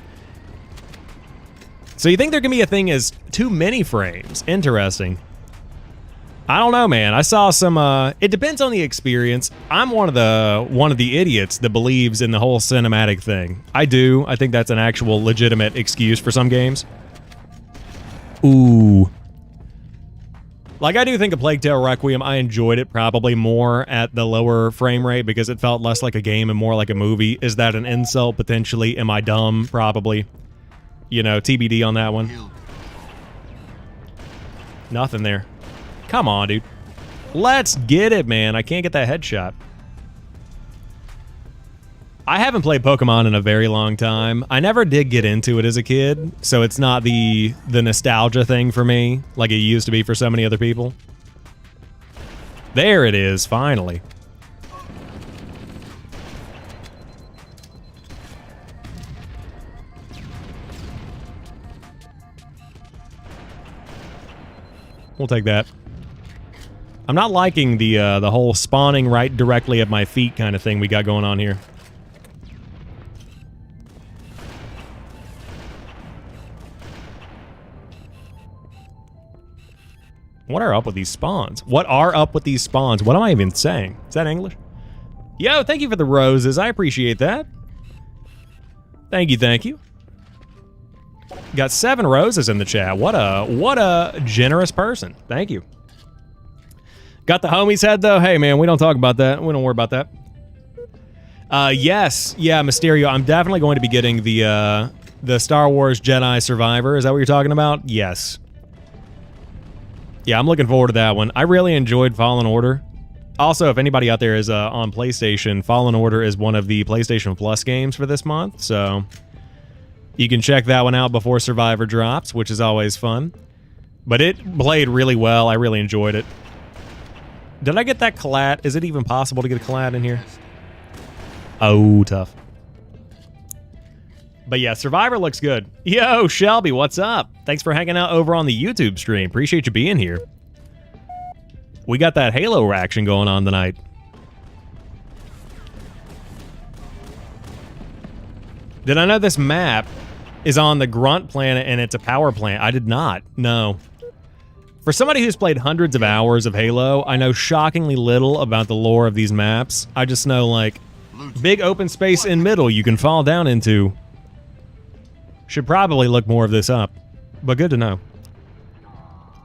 Speaker 1: So you think there can be a thing as too many frames? Interesting. I don't know, man. I saw some. It depends on the experience. I'm one of the idiots that believes in the whole cinematic thing. I do. I think that's an actual legitimate excuse for some games. Ooh. Like, I do think of Plague Tale Requiem, I enjoyed it probably more at the lower frame rate because it felt less like a game and more like a movie. Is that an insult? Potentially. Am I dumb? Probably. You know, TBD on that one. Nothing there. Come on, dude. Let's get it, man. I can't get that headshot. I haven't played Pokemon in a very long time. I never did get into it as a kid, so it's not the nostalgia thing for me like it used to be for so many other people. There it is, finally. We'll take that. I'm not liking the whole spawning right directly at my feet kind of thing we got going on here. What are up with these spawns? What are up with these spawns? What am I even saying? Is that English? Yo, thank you for the roses. I appreciate that. Thank you, thank you. Got 7 roses in the chat. What a generous person. Thank you. Got the homie's head, though? Hey, man, we don't talk about that. We don't worry about that. Yes. Yeah, Mysterio. I'm definitely going to be getting the Star Wars Jedi Survivor. Is that what you're talking about? Yes. Yeah, I'm looking forward to that one. I really enjoyed Fallen Order. Also, if anybody out there is on PlayStation, Fallen Order is one of the PlayStation Plus games for this month, so you can check that one out before Survivor drops, which is always fun. But it played really well. I really enjoyed it. Did I get that collat? Is it even possible to get a collat in here? Oh, tough. But yeah, Survivor looks good. Yo, Shelby, what's up? Thanks for hanging out over on the YouTube stream. Appreciate you being here. We got that Halo action going on tonight. Did I know this map is on the Grunt planet and it's a power plant? I did not. No. For somebody who's played hundreds of hours of Halo, I know shockingly little about the lore of these maps. I just know, like, big open space in middle you can fall down into. Should probably look more of this up, but good to know.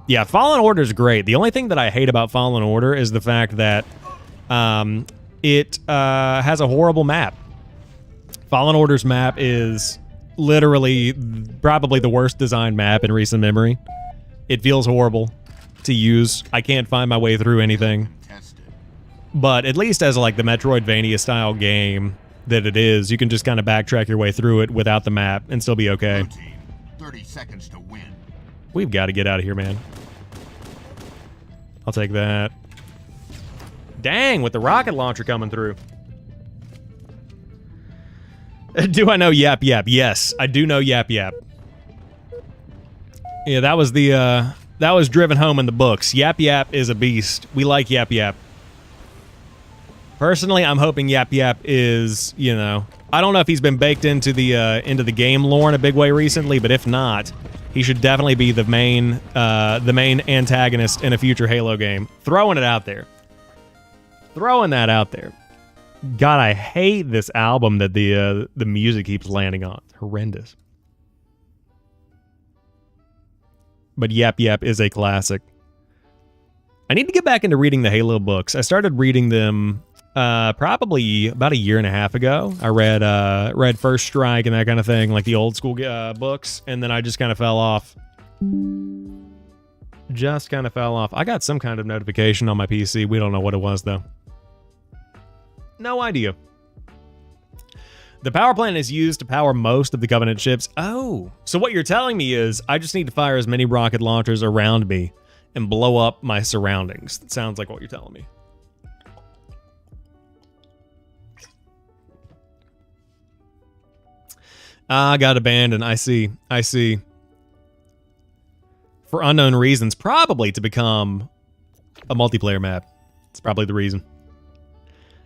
Speaker 1: Yeah, Fallen Order is great. The only thing that I hate about Fallen Order is the fact that it has a horrible map. Fallen Order's map is literally probably the worst designed map in recent memory. It feels horrible to use. I can't find my way through anything. But at least as like the Metroidvania style game that it is, you can just kind of backtrack your way through it without the map and still be okay.
Speaker 2: 30 seconds to win.
Speaker 1: We've got to get out of here, man. I'll take that. Dang, with the rocket launcher coming through. Do I know Yap Yap? Yes, I do know Yap Yap. Yeah, that was that was driven home in the books. Yap Yap is a beast. We like Yap Yap. Personally, I'm hoping Yap Yap is, you know, I don't know if he's been baked into the game lore in a big way recently, but if not, he should definitely be the main antagonist in a future Halo game. Throwing it out there. Throwing that out there. God, I hate this album that the music keeps landing on. It's horrendous. But Yap Yap is a classic. I need to get back into reading the Halo books. I started reading them Probably about a year and a half ago. I read First Strike and that kind of thing, like the old school books, and then I just kind of fell off. Just kind of fell off. I got some kind of notification on my PC. We don't know what it was, though. No idea. The power plant is used to power most of the Covenant ships. Oh, so what you're telling me is I just need to fire as many rocket launchers around me and blow up my surroundings. That sounds like what you're telling me. I got abandoned. I see. For unknown reasons, probably to become a multiplayer map. It's probably the reason.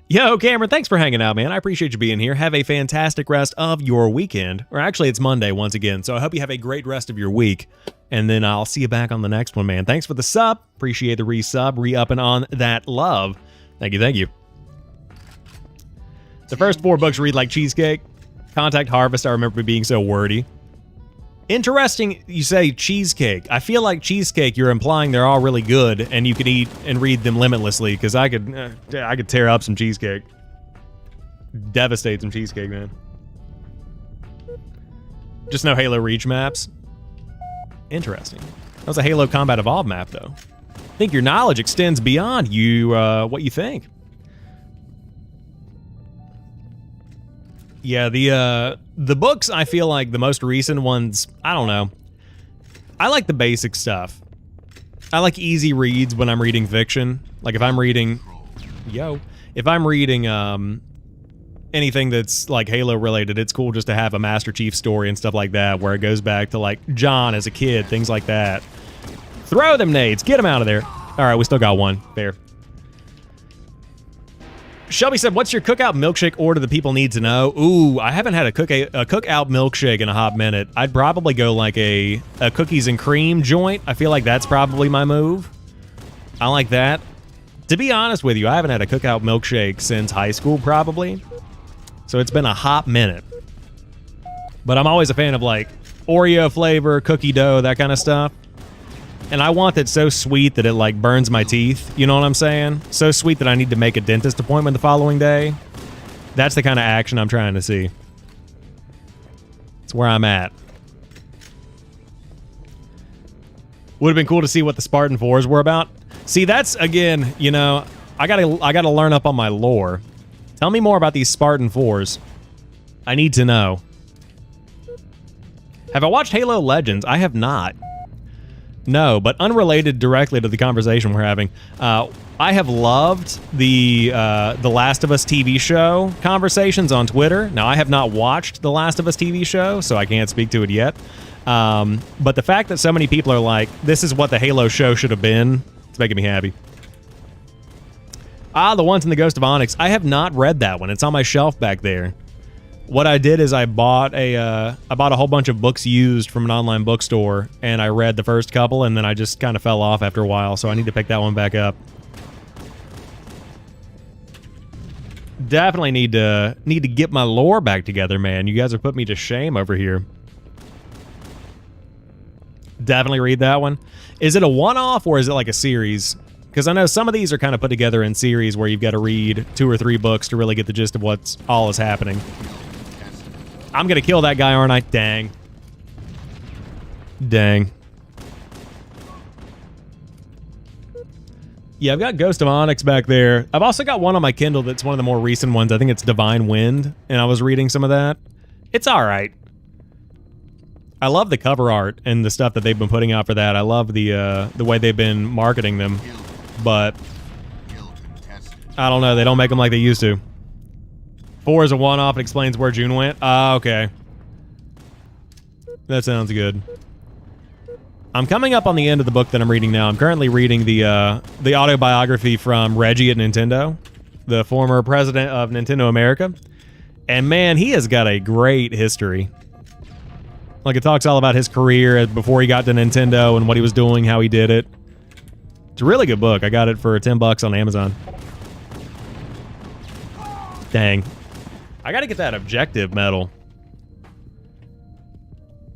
Speaker 1: Yo, Cameron, thanks for hanging out, man. I appreciate you being here. Have a fantastic rest of your weekend. Or actually, it's Monday once again, so I hope you have a great rest of your week. And then I'll see you back on the next one, man. Thanks for the sub. Appreciate the resub, re-upping on that love. Thank you. The first 4 books read like cheesecake. Contact Harvest, I remember being so wordy. Interesting, you say cheesecake. I feel like cheesecake, you're implying they're all really good, and you could eat and read them limitlessly, because I could tear up some cheesecake. Devastate some cheesecake, man. Just no Halo Reach maps. Interesting. That was a Halo Combat Evolved map, though. I think your knowledge extends beyond you, what you think. Yeah, the books, I feel like the most recent ones, I don't know. I like the basic stuff. I like easy reads when I'm reading fiction. Like if I'm reading, anything that's like Halo related, it's cool just to have a Master Chief story and stuff like that, where it goes back to like John as a kid, things like that. Throw them nades, get them out of there. All right, we still got one. Fair. Shelby said, what's your cookout milkshake order that people need to know? Ooh, I haven't had a cookout milkshake in a hot minute. I'd probably go like a cookies and cream joint. I feel like that's probably my move. I like that. To be honest with you, I haven't had a cookout milkshake since high school, probably. So it's been a hot minute. But I'm always a fan of like Oreo flavor, cookie dough, that kind of stuff. And I want it so sweet that it like burns my teeth. You know what I'm saying? So sweet that I need to make a dentist appointment the following day. That's the kind of action I'm trying to see. It's where I'm at. Would have been cool to see what the Spartan 4s were about. See, that's, again, you know, I gotta learn up on my lore. Tell me more about these Spartan 4s. I need to know. Have I watched Halo Legends? I have not. No, but unrelated directly to the conversation we're having, I have loved the Last of Us TV show conversations on Twitter. Now, I have not watched the Last of Us TV show, so I can't speak to it yet. But the fact that so many people are like, this is what the Halo show should have been, it's making me happy. The ones in the Ghost of Onyx. I have not read that one. It's on my shelf back there. What I did is I bought a whole bunch of books used from an online bookstore, and I read the first couple, and then I just kind of fell off after a while, so I need to pick that one back up. Definitely need to get my lore back together, man. You guys are putting me to shame over here. Definitely read that one. Is it a one-off, or is it like a series? Because I know some of these are kind of put together in series where you've got to read 2 or 3 books to really get the gist of what's all is happening. I'm going to kill that guy, aren't I? Dang. Dang. Yeah, I've got Ghost of Onyx back there. I've also got one on my Kindle that's one of the more recent ones. I think it's Divine Wind, and I was reading some of that. It's all right. I love the cover art and the stuff that they've been putting out for that. I love the way they've been marketing them, but I don't know. They don't make them like they used to. 4 is a one-off and explains where June went. Okay. That sounds good. I'm coming up on the end of the book that I'm reading now. I'm currently reading the autobiography from Reggie at Nintendo, the former president of Nintendo America. And man, he has got a great history. Like, it talks all about his career before he got to Nintendo and what he was doing, how he did it. It's a really good book. I got it for $10 on Amazon. Dang. I gotta get that objective medal.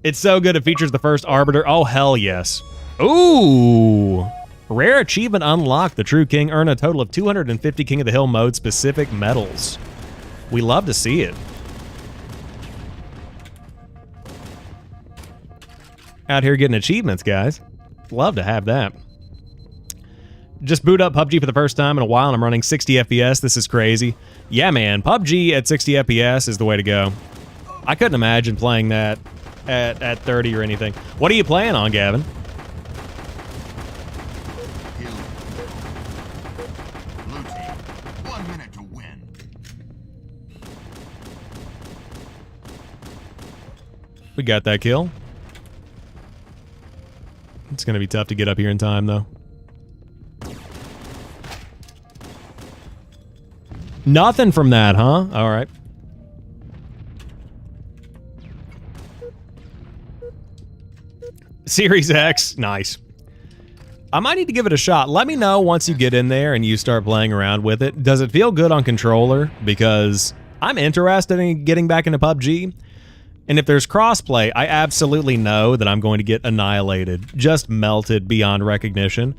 Speaker 1: It's so good it features the first Arbiter. Oh, hell yes. Ooh. Rare achievement unlocked. The True King earn a total of 250 King of the Hill mode specific medals. We love to see it. Out here getting achievements, guys. Love to have that. Just boot up PUBG for the first time in a while and I'm running 60 FPS. This is crazy. Yeah, man. PUBG at 60 FPS is the way to go. I couldn't imagine playing that at 30 or anything. What are you playing on, Gavin?
Speaker 2: Blue team, 1 minute to win.
Speaker 1: We got that kill. It's going to be tough to get up here in time, though. Nothing from that, huh? All right. Series X, nice. I might need to give it a shot. Let me know once you get in there and you start playing around with it. Does it feel good on controller? Because I'm interested in getting back into PUBG. And if there's crossplay, I absolutely know that I'm going to get annihilated, just melted beyond recognition.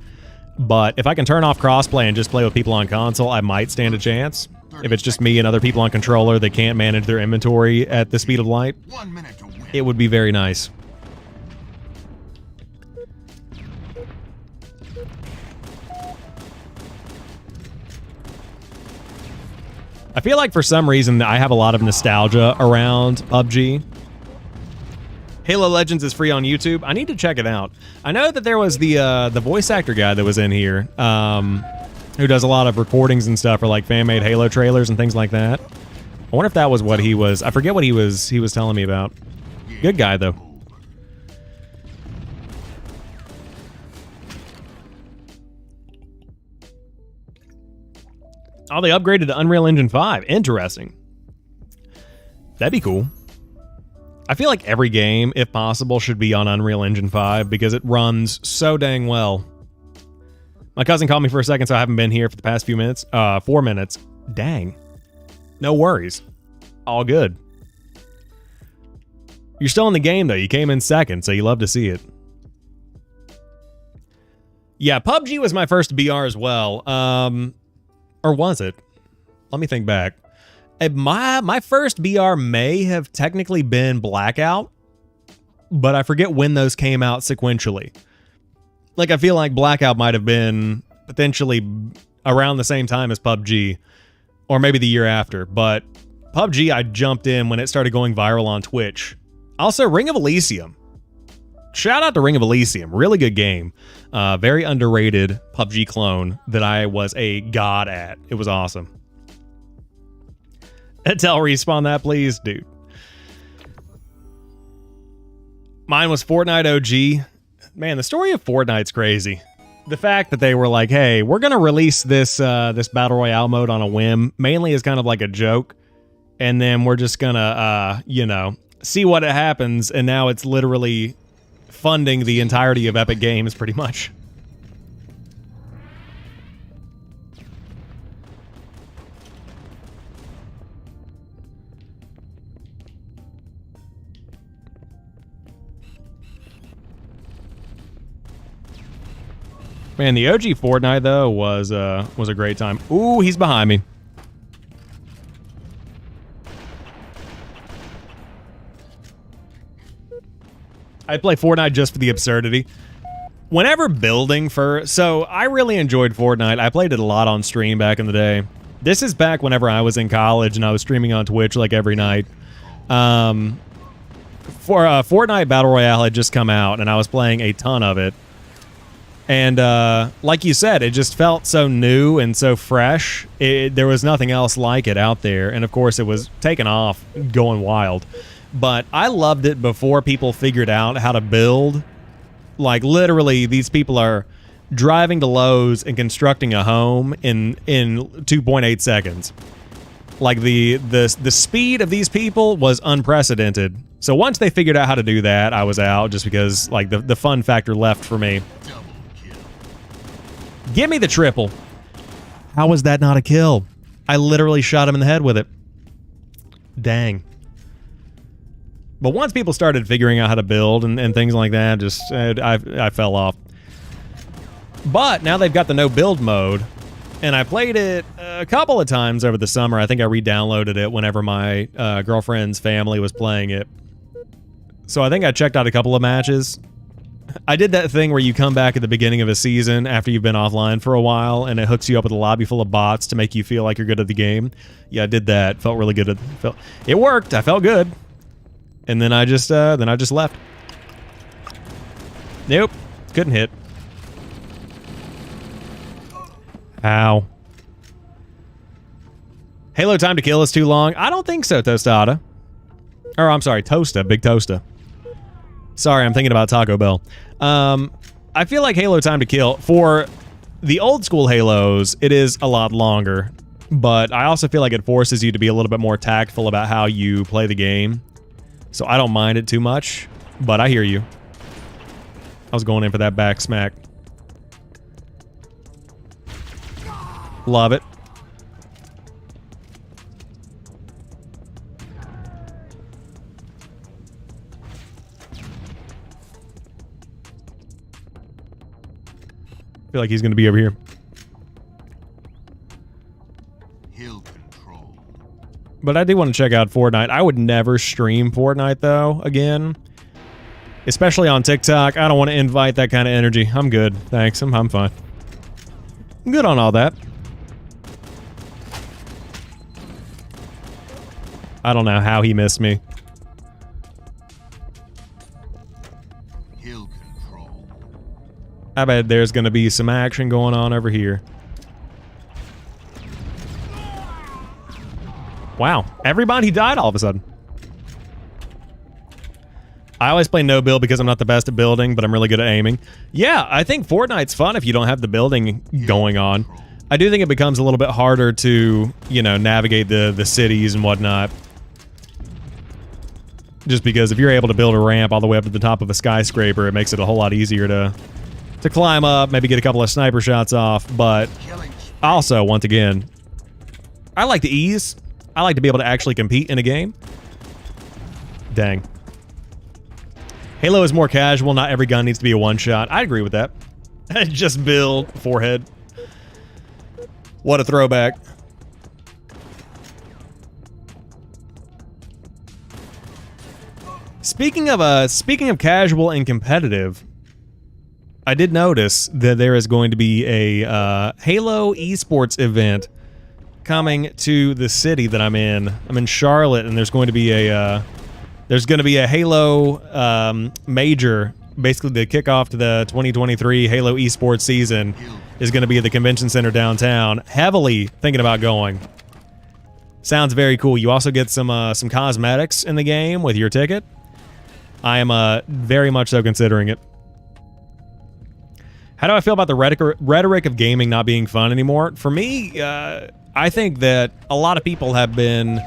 Speaker 1: But if I can turn off crossplay and just play with people on console, I might stand a chance. If it's just me and other people on controller that can't manage their inventory at the speed of light,
Speaker 2: 1 minute to win.
Speaker 1: it would be very nice. I feel like for some reason I have a lot of nostalgia around PUBG. Halo Legends is free on YouTube. I need to check it out. I know that there was the voice actor guy that was in here, who does a lot of recordings and stuff for like fan-made Halo trailers and things like that. I wonder if that was what he was. I forget what he was telling me about. Good guy though. Oh, they upgraded to Unreal Engine 5. Interesting. That'd be cool. I feel like every game, if possible, should be on Unreal Engine 5 because it runs so dang well. My cousin called me for a second, so I haven't been here for the past few minutes. 4 minutes. Dang. No worries. All good. You're still in the game, though. You came in second, so you love to see it. Yeah, PUBG was my first BR as well. Or was it? Let me think back. My first BR may have technically been Blackout, but I forget when those came out sequentially. Like, I feel like Blackout might have been potentially around the same time as PUBG, or maybe the year after, but PUBG I jumped in when it started going viral on Twitch. Also, Ring of Elysium. Shout out to Ring of Elysium. Really good game. Very underrated PUBG clone that I was a god at. It was awesome. Tell Respawn that, please, dude. Mine was Fortnite OG. Man, the story of Fortnite's crazy. The fact that they were like, hey, we're going to release this this Battle Royale mode on a whim, mainly as kind of like a joke, and then we're just going to, you know, see what happens, and now it's literally funding the entirety of Epic Games, pretty much. Man, the OG Fortnite, though, was a great time. Ooh, he's behind me. I play Fortnite just for the absurdity. Whenever building for... So, I really enjoyed Fortnite. I played it a lot on stream back in the day. This is back whenever I was in college and I was streaming on Twitch like every night. Fortnite Battle Royale had just come out and I was playing a ton of it. And like you said, it just felt so new and so fresh. There was nothing else like it out there. And of course, it was taken off, going wild. But I loved it before people figured out how to build. Like, literally, these people are driving to Lowe's and constructing a home in 2.8 seconds. Like, the speed of these people was unprecedented. So once they figured out how to do that, I was out just because, like, the fun factor left for me. Give me the triple. How was that not a kill? I literally shot him in the head with it. Dang. But once people started figuring out how to build and things like that, just I fell off. But now they've got the no build mode, and I played it a couple of times over the summer. I think I re-downloaded it whenever my girlfriend's family was playing it. So I think I checked out a couple of matches. I did that thing where you come back at the beginning of a season after you've been offline for a while, and it hooks you up with a lobby full of bots to make you feel like you're good at the game. Yeah, I did that. Felt really good. It worked. I felt good. And then I just left. Nope. Couldn't hit. Ow. Halo time to kill is too long? I don't think so, Tostada. Or, I'm sorry, Toasta. Big Toasta. Sorry, I'm thinking about Taco Bell. I feel like Halo time to kill, for the old school Halos, it is a lot longer. But I also feel like it forces you to be a little bit more tactful about how you play the game. So I don't mind it too much, but I hear you. I was going in for that back smack. Love it. I feel like he's going to be over here.
Speaker 2: Hill control.
Speaker 1: But I do want to check out Fortnite. I would never stream Fortnite, though, again. Especially on TikTok. I don't want to invite that kind of energy. I'm good. Thanks. I'm fine. I'm good on all that. I don't know how he missed me.
Speaker 2: Hill control.
Speaker 1: I bet there's going to be some action going on over here. Wow. Everybody died all of a sudden. I always play no build because I'm not the best at building, but I'm really good at aiming. Yeah, I think Fortnite's fun if you don't have the building going on. I do think it becomes a little bit harder to, you know, navigate the cities and whatnot. Just because if you're able to build a ramp all the way up to the top of a skyscraper, it makes it a whole lot easier to climb up, maybe get a couple of sniper shots off. But also, once again, I like the ease. I like to be able to actually compete in a game. Dang. Halo is more casual. Not every gun needs to be a one-shot. I agree with that. Just build forehead. What a throwback. Speaking of casual and competitive, I did notice that there is going to be a Halo esports event coming to the city that I'm in. I'm in Charlotte, and there's going to be a Halo major, basically the kickoff to the 2023 Halo esports season is going to be at the convention center downtown. Heavily thinking about going. Sounds very cool. You also get some cosmetics in the game with your ticket. I am very much so considering it. How do I feel about the rhetoric of gaming not being fun anymore? For me, I think that a lot of people have been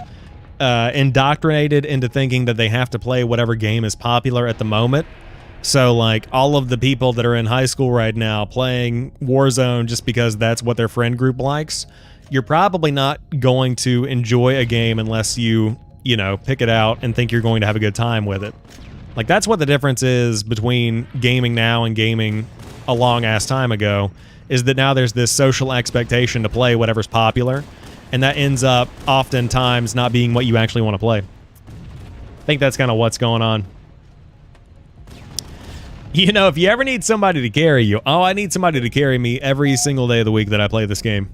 Speaker 1: indoctrinated into thinking that they have to play whatever game is popular at the moment. So, like, all of the people that are in high school right now playing Warzone just because that's what their friend group likes, you're probably not going to enjoy a game unless you know, pick it out and think you're going to have a good time with it. Like, that's what the difference is between gaming now and gaming a long-ass time ago, is that now there's this social expectation to play whatever's popular, and that ends up oftentimes not being what you actually want to play. I think that's kind of what's going on. You know, if you ever need somebody to carry you, oh, I need somebody to carry me every single day of the week that I play this game.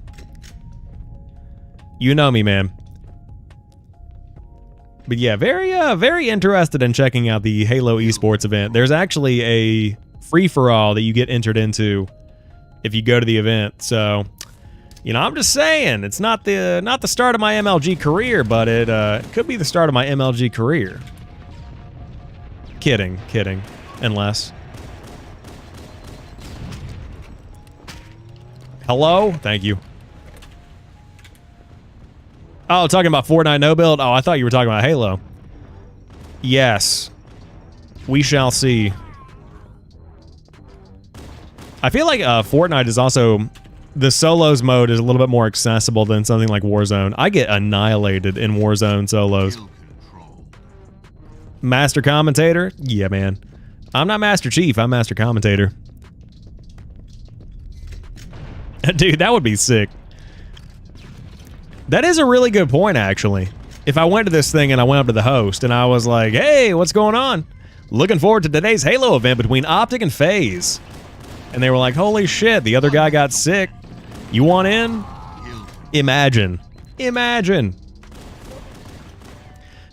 Speaker 1: You know me, man. But yeah, very interested in checking out the Halo esports event. There's actually a free-for-all that you get entered into if you go to the event. So, you know, I'm just saying, it's not the start of my MLG career, but it could be the start of my MLG career. Kidding, unless. Hello? Thank you. Oh, talking about Fortnite no build? Oh, I thought you were talking about Halo. Yes. We shall see. I feel like Fortnite is also... The solos mode is a little bit more accessible than something like Warzone. I get annihilated in Warzone solos. Master Commentator? Yeah, man. I'm not Master Chief, I'm Master Commentator. Dude, that would be sick. That is a really good point, actually. If I went to this thing and I went up to the host and I was like, hey, what's going on? Looking forward to today's Halo event between Optic and FaZe. And they were like, holy shit, the other guy got sick. You want in? Imagine. Imagine.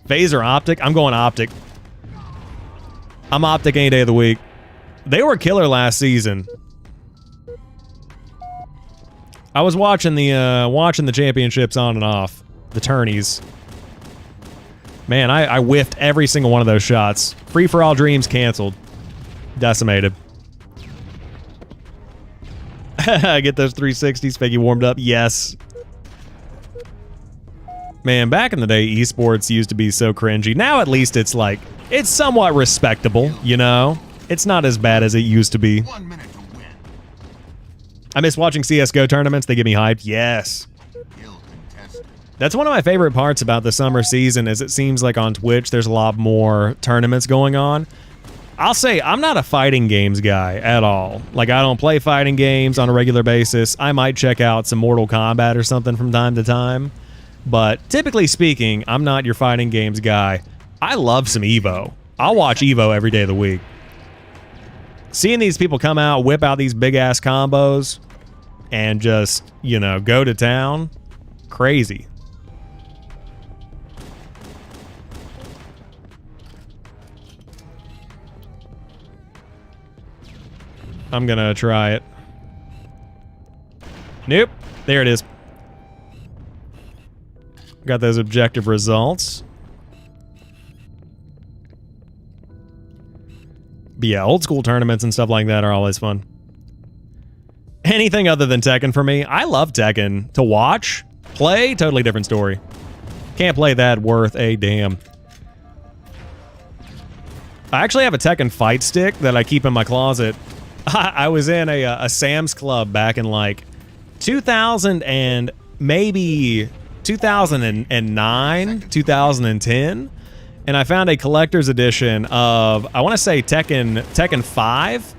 Speaker 1: FaZe or Optic? I'm going Optic. I'm Optic any day of the week. They were killer last season. I was watching the championships on and off, the tourneys. Man, I whiffed every single one of those shots. Free for all dreams canceled. Decimated. Get those 360s, Figgy warmed up. Yes. Man, back in the day, esports used to be so cringy. Now at least it's like, it's somewhat respectable, you know? It's not as bad as it used to be.
Speaker 2: 1 minute to win.
Speaker 1: I miss watching CSGO tournaments. They get me hyped. Yes.
Speaker 2: Kill contested.
Speaker 1: That's one of my favorite parts about the summer season is it seems like on Twitch there's a lot more tournaments going on. I'll say I'm not a fighting games guy at all. Like, I don't play fighting games on a regular basis. I might check out some Mortal Kombat or something from time to time. But typically speaking, I'm not your fighting games guy. I love some Evo. I'll watch Evo every day of the week. Seeing these people come out, whip out these big-ass combos, and just, you know, go to town, crazy. I'm gonna try it. Nope. There it is. Got those objective results. But yeah, old school tournaments and stuff like that are always fun. Anything other than Tekken for me. I love Tekken. To watch, play, totally different story. Can't play that worth a damn. I actually have a Tekken fight stick that I keep in my closet. I was in a Sam's Club back in like 2000 and maybe 2009, 2010. And I found a collector's edition of, I want to say Tekken 5,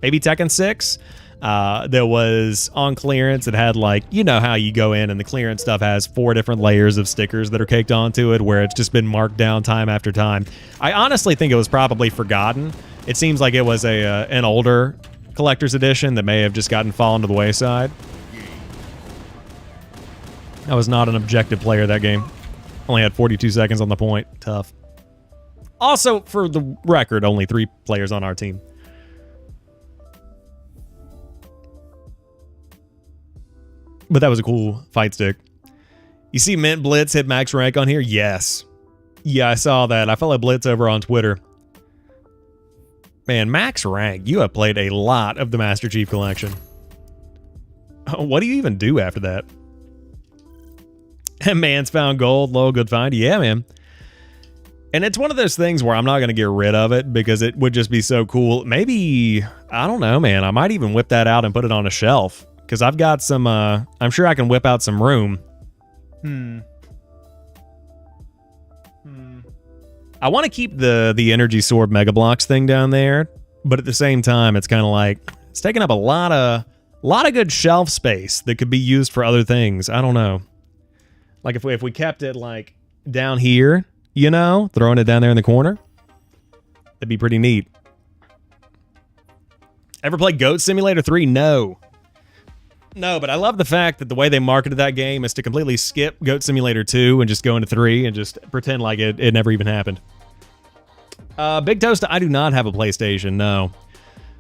Speaker 1: maybe Tekken 6, that was on clearance. It had like, you know how you go in and the clearance stuff has 4 different layers of stickers that are caked onto it where it's just been marked down time after time. I honestly think it was probably forgotten. It seems like it was an older collector's edition that may have just gotten fallen to the wayside. I was not an objective player that game. Only had 42 seconds on the point. Tough. Also, for the record, only 3 players on our team. But that was a cool fight stick. You see Mint Blitz hit max rank on here? Yes. Yeah, I saw that. I follow Blitz over on Twitter. Man, max rank. You have played a lot of the Master Chief Collection. What do you even do after that? Man's found gold. Low, good find. Yeah, man. And it's one of those things where I'm not going to get rid of it because it would just be so cool. Maybe, I don't know, man. I might even whip that out and put it on a shelf. Because I've got some, I'm sure I can whip out some room. I want to keep the Energy Sword Mega Bloks thing down there. But at the same time, it's kind of like, it's taking up a lot of good shelf space that could be used for other things. I don't know. Like if we kept it like down here, you know, throwing it down there in the corner, that'd be pretty neat. Ever play Goat Simulator 3? No. No, but I love the fact that the way they marketed that game is to completely skip Goat Simulator 2 and just go into 3 and just pretend like it never even happened. Big Toast, I do not have a PlayStation, no.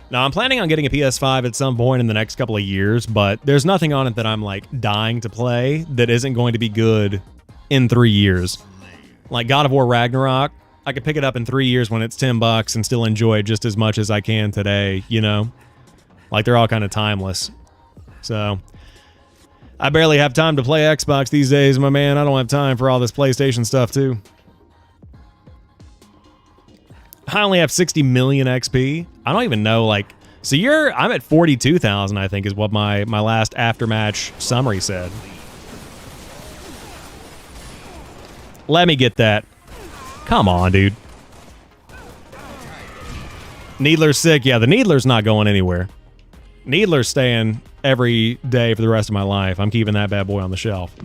Speaker 1: Now, I'm planning on getting a PS5 at some point in the next couple of years, but there's nothing on it that I'm, like, dying to play that isn't going to be good in 3 years. Like God of War Ragnarok, I could pick it up in 3 years when it's $10 and still enjoy it just as much as I can today, you know? Like, they're all kind of timeless. So, I barely have time to play Xbox these days, my man. I don't have time for all this PlayStation stuff, too. I only have 60 million XP. I don't even know, like... So I'm at 42,000, I think, is what my last aftermatch summary said. Let me get that. Come on, dude. Needler's sick. Yeah, the Needler's not going anywhere. Needler's staying every day for the rest of my life. I'm keeping that bad boy on the shelf.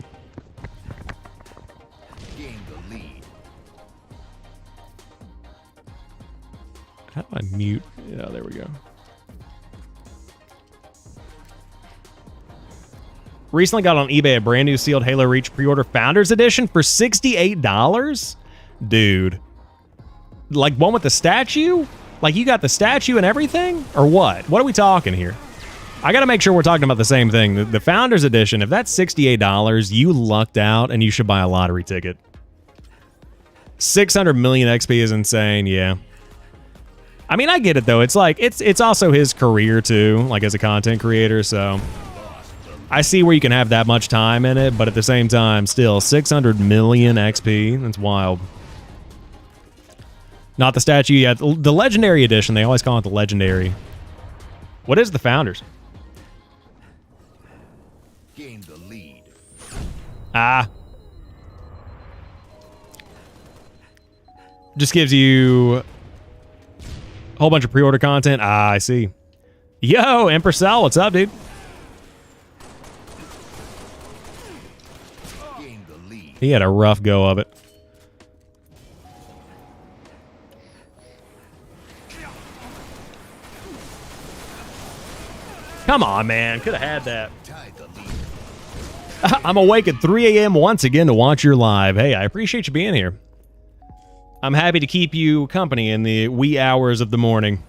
Speaker 2: Gain the lead.
Speaker 1: How do I mute? Yeah, there we go. Recently got on eBay a brand new sealed Halo Reach pre-order Founders Edition for $68? Dude. Like one with the statue? Like you got the statue and everything? Or what? What are we talking here? I gotta make sure we're talking about the same thing. The Founders Edition, if that's $68, you lucked out and you should buy a lottery ticket. 600 million XP is insane, yeah. I mean, I get it though. It's like, it's also his career too, like as a content creator, so... I see where you can have that much time in it, but at the same time, still 600 million XP. That's wild. Not the statue yet. The Legendary Edition. They always call it the Legendary. What is the Founders?
Speaker 2: Gain the lead.
Speaker 1: Ah. Just gives you a whole bunch of pre-order content. Ah, I see. Yo, Emperor Cell, what's up, dude? He had a rough go of it. Come on, man. Could have had that. I'm awake at 3 a.m. once again to watch your live. Hey, I appreciate you being here. I'm happy to keep you company in the wee hours of the morning.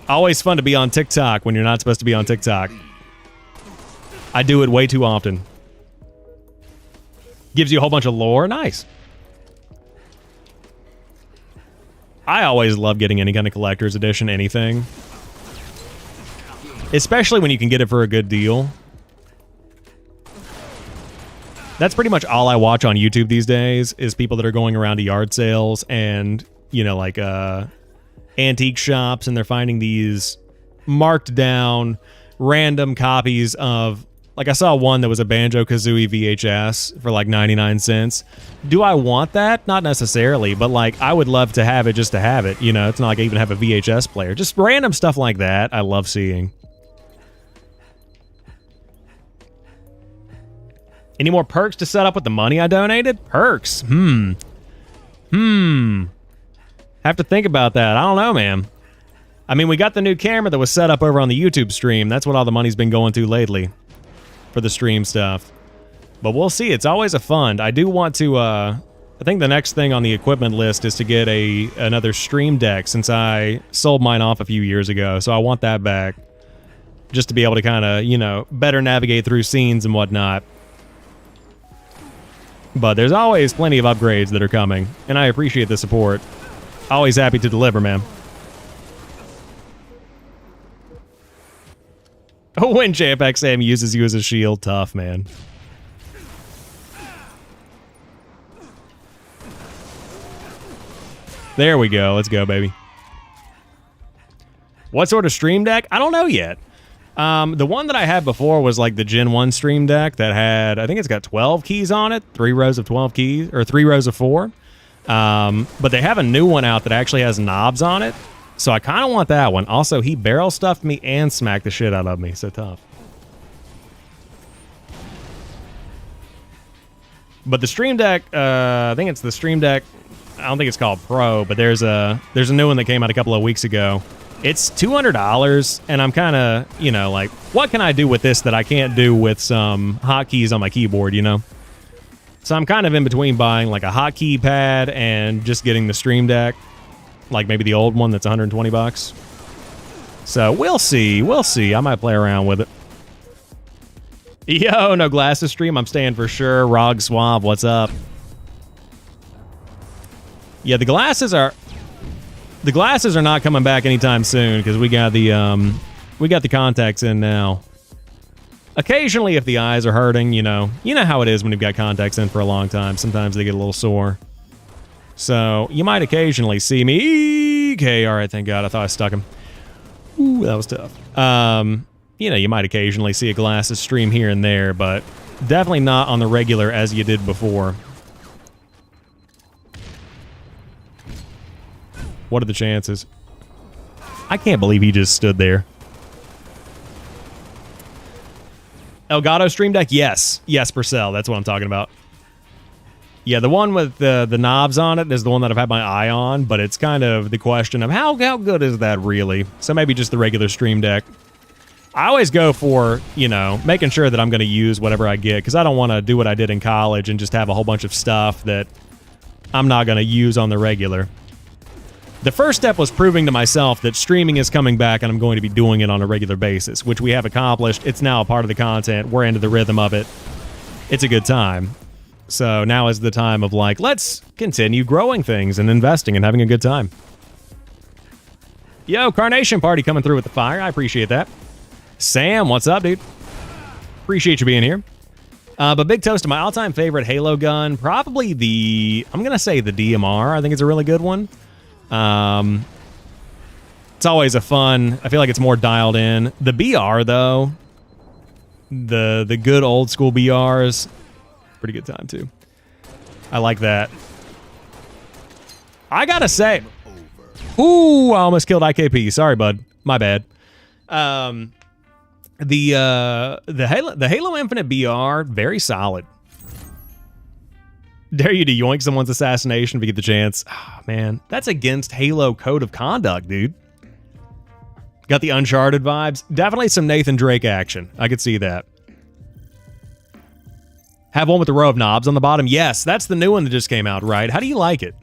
Speaker 1: Always fun to be on TikTok when you're not supposed to be on TikTok. I do it way too often. Gives you a whole bunch of lore. Nice. I always love getting any kind of collector's edition, anything. Especially when you can get it for a good deal. That's pretty much all I watch on YouTube these days, is people that are going around to yard sales and, you know, like antique shops, and they're finding these marked down random copies of... Like, I saw one that was a Banjo-Kazooie VHS for, like, 99 cents. Do I want that? Not necessarily, but, like, I would love to have it just to have it. You know, it's not like I even have a VHS player. Just random stuff like that I love seeing. Any more perks to set up with the money I donated? Perks? Have to think about that. I don't know, man. I mean, we got the new camera that was set up over on the YouTube stream. That's what all the money's been going to lately. For the stream stuff. But we'll see. It's always a fund. I do want to, I think the next thing on the equipment list is to get another Stream Deck, since I sold mine off a few years ago. So I want that back. Just to be able to kind of, you know, better navigate through scenes and whatnot. But there's always plenty of upgrades that are coming. And I appreciate the support. Always happy to deliver, man. When JFXM uses you as a shield, tough, man. There we go. Let's go, baby. What sort of Stream Deck? I don't know yet. The one that I had before was like the Gen 1 Stream Deck that had, I think it's got 12 keys on it. 3 rows of 12 keys, or 3 rows of 4. But they have a new one out that actually has knobs on it. So I kind of want that one. Also, he barrel stuffed me and smacked the shit out of me. So tough. But the Stream Deck, I think it's the Stream Deck. I don't think it's called Pro, but there's a new one that came out a couple of weeks ago. It's $200, and I'm kind of, you know, like, what can I do with this that I can't do with some hotkeys on my keyboard, you know? So I'm kind of in between buying like a hotkey pad and just getting the Stream Deck. Like maybe the old one that's 120 bucks. So we'll see. We'll see. I might play around with it. Yo, no glasses stream. I'm staying for sure. Rog Swab, what's up? Yeah, the glasses are not coming back anytime soon because we got the contacts in now. Occasionally, if the eyes are hurting, you know how it is when you've got contacts in for a long time. Sometimes they get a little sore. So, you might occasionally see me. Okay, alright, thank God. I thought I stuck him. Ooh, that was tough. You know, you might occasionally see a glasses stream here and there, but definitely not on the regular as you did before. What are the chances? I can't believe he just stood there. Elgato Stream Deck? Yes. Yes, Purcell. That's what I'm talking about. Yeah, the one with the knobs on it is the one that I've had my eye on, but it's kind of the question of how good is that really? So maybe just the regular Stream Deck. I always go for, you know, making sure that I'm going to use whatever I get, because I don't want to do what I did in college and just have a whole bunch of stuff that I'm not going to use on the regular. The first step was proving to myself that streaming is coming back and I'm going to be doing it on a regular basis, which we have accomplished. It's now a part of the content. We're into the rhythm of it. It's a good time. So now is the time of like, let's continue growing things and investing and having a good time. Yo, Carnation Party coming through with the fire. I appreciate that. Sam, what's up, dude? Appreciate you being here. But big toast to my all-time favorite Halo gun. Probably I'm going to say the DMR. I think it's a really good one. It's always a fun, I feel like it's more dialed in. The BR, though, the good old school BRs, pretty good time, too. I like that. I gotta say, ooh, I almost killed IKP. Sorry, bud. My bad. The Halo Infinite BR, very solid. Dare you to yoink someone's assassination if you get the chance. Oh, man, that's against Halo Code of Conduct, dude. Got the Uncharted vibes. Definitely some Nathan Drake action. I could see that. Have one with the row of knobs on the bottom? Yes, that's the new one that just came out, right? How do you like it?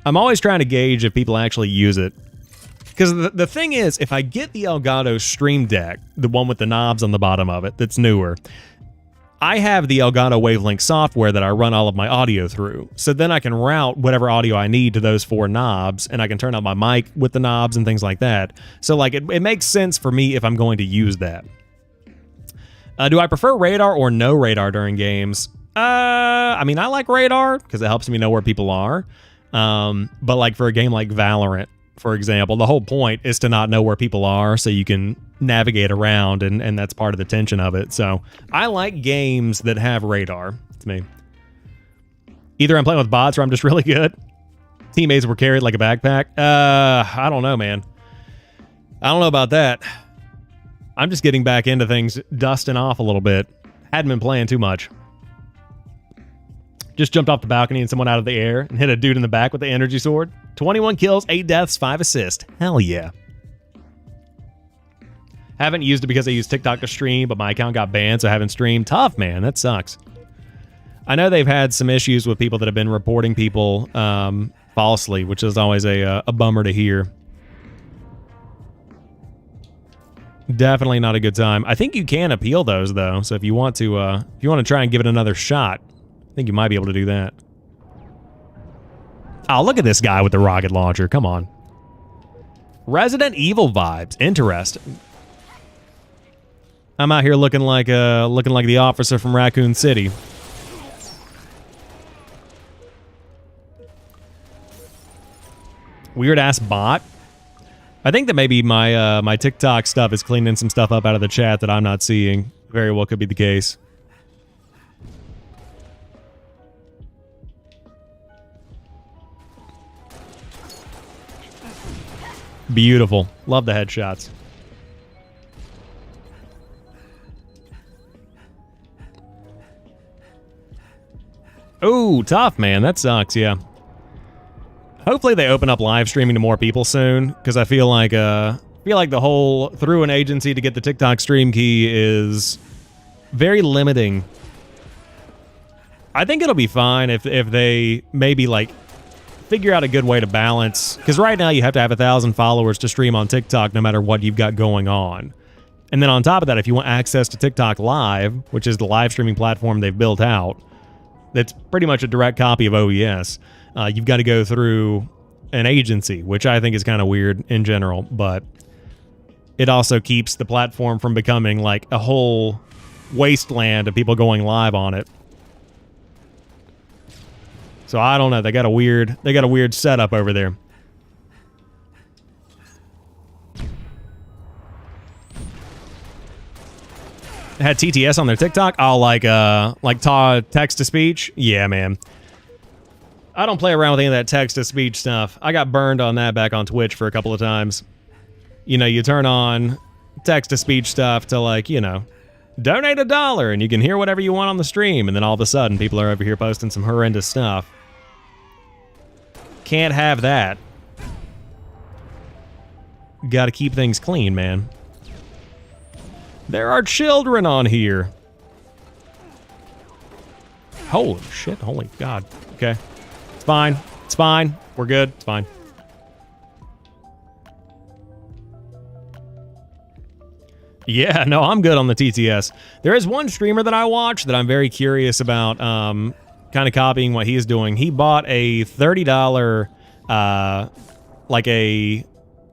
Speaker 1: I'm always trying to gauge if people actually use it. Because the thing is, if I get the Elgato Stream Deck, the one with the knobs on the bottom of it that's newer, I have the Elgato Wavelink software that I run all of my audio through. So then I can route whatever audio I need to those 4 knobs, and I can turn up my mic with the knobs and things like that. So like it makes sense for me if I'm going to use that. Do I prefer radar or no radar during games? I mean, I like radar because it helps me know where people are. But like for a game like Valorant, for example, the whole point is to not know where people are so you can navigate around, and that's part of the tension of it. So I like games that have radar. It's me. Either I'm playing with bots or I'm just really good. Teammates were carried like a backpack. I don't know, man. I don't know about that. I'm just getting back into things, dusting off a little bit. Hadn't been playing too much. Just jumped off the balcony and someone out of the air and hit a dude in the back with the energy sword. 21 kills, 8 deaths, 5 assists. Hell yeah. Haven't used it because I used TikTok to stream, but my account got banned, so I haven't streamed. Tough, man. That sucks. I know they've had some issues with people that have been reporting people falsely, which is always a bummer to hear. Definitely not a good time. I think you can appeal those, though, so if you want to try and give it another shot, I think you might be able to do that. Oh, look at this guy with the rocket launcher. Come on. Resident Evil vibes. Interesting. I'm out here looking like the officer from Raccoon City. Weird ass bot. I think that maybe my my TikTok stuff is cleaning some stuff up out of the chat that I'm not seeing. Very well could be the case. Beautiful. Love the headshots. Ooh, tough, man. That sucks, yeah. Hopefully they open up live streaming to more people soon, because I feel like the whole through an agency to get the TikTok stream key is very limiting. I think it'll be fine if they maybe like figure out a good way to balance, because right now you have to have 1,000 followers to stream on TikTok no matter what you've got going on. And then on top of that, if you want access to TikTok Live, which is the live streaming platform they've built out, that's pretty much a direct copy of OES, you've got to go through an agency, which I think is kind of weird in general, but it also keeps the platform from becoming like a whole wasteland of people going live on it. So I don't know. They got a weird setup over there. Had TTS on their TikTok. Oh, like text to speech. Yeah, man. I don't play around with any of that text to speech stuff. I got burned on that back on Twitch for a couple of times. You know, you turn on text-to-speech stuff to, like, you know, donate $1 and you can hear whatever you want on the stream, and then all of a sudden people are over here posting some horrendous stuff. Can't have that. Gotta keep things clean, man. There are children on here. Holy shit, holy God. Okay. It's fine. It's fine. We're good. It's fine. Yeah, no, I'm good on the TTS. There is one streamer that I watch that I'm very curious about kind of copying what he's doing. He bought a $30 like a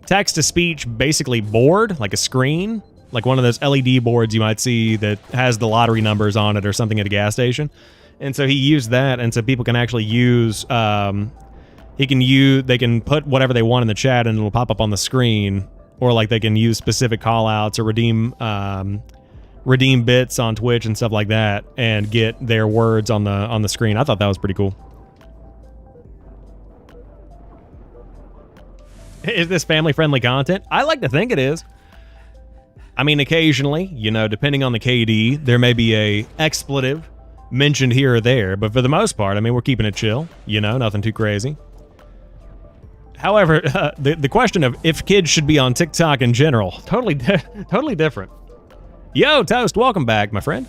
Speaker 1: text-to-speech basically board, like a screen, like one of those LED boards you might see that has the lottery numbers on it or something at a gas station. And so he used that, and so people can actually use they can put whatever they want in the chat and it'll pop up on the screen. Or like they can use specific call-outs or redeem bits on Twitch and stuff like that, and get their words on the screen. I thought that was pretty cool. Is this family-friendly content? I like to think it is. I mean, occasionally, you know, depending on the KD, there may be a expletive mentioned here or there, but for the most part, I mean, we're keeping it chill. You know, nothing too crazy. However, the question of if kids should be on TikTok in general, totally different. Yo, Toast, welcome back, my friend.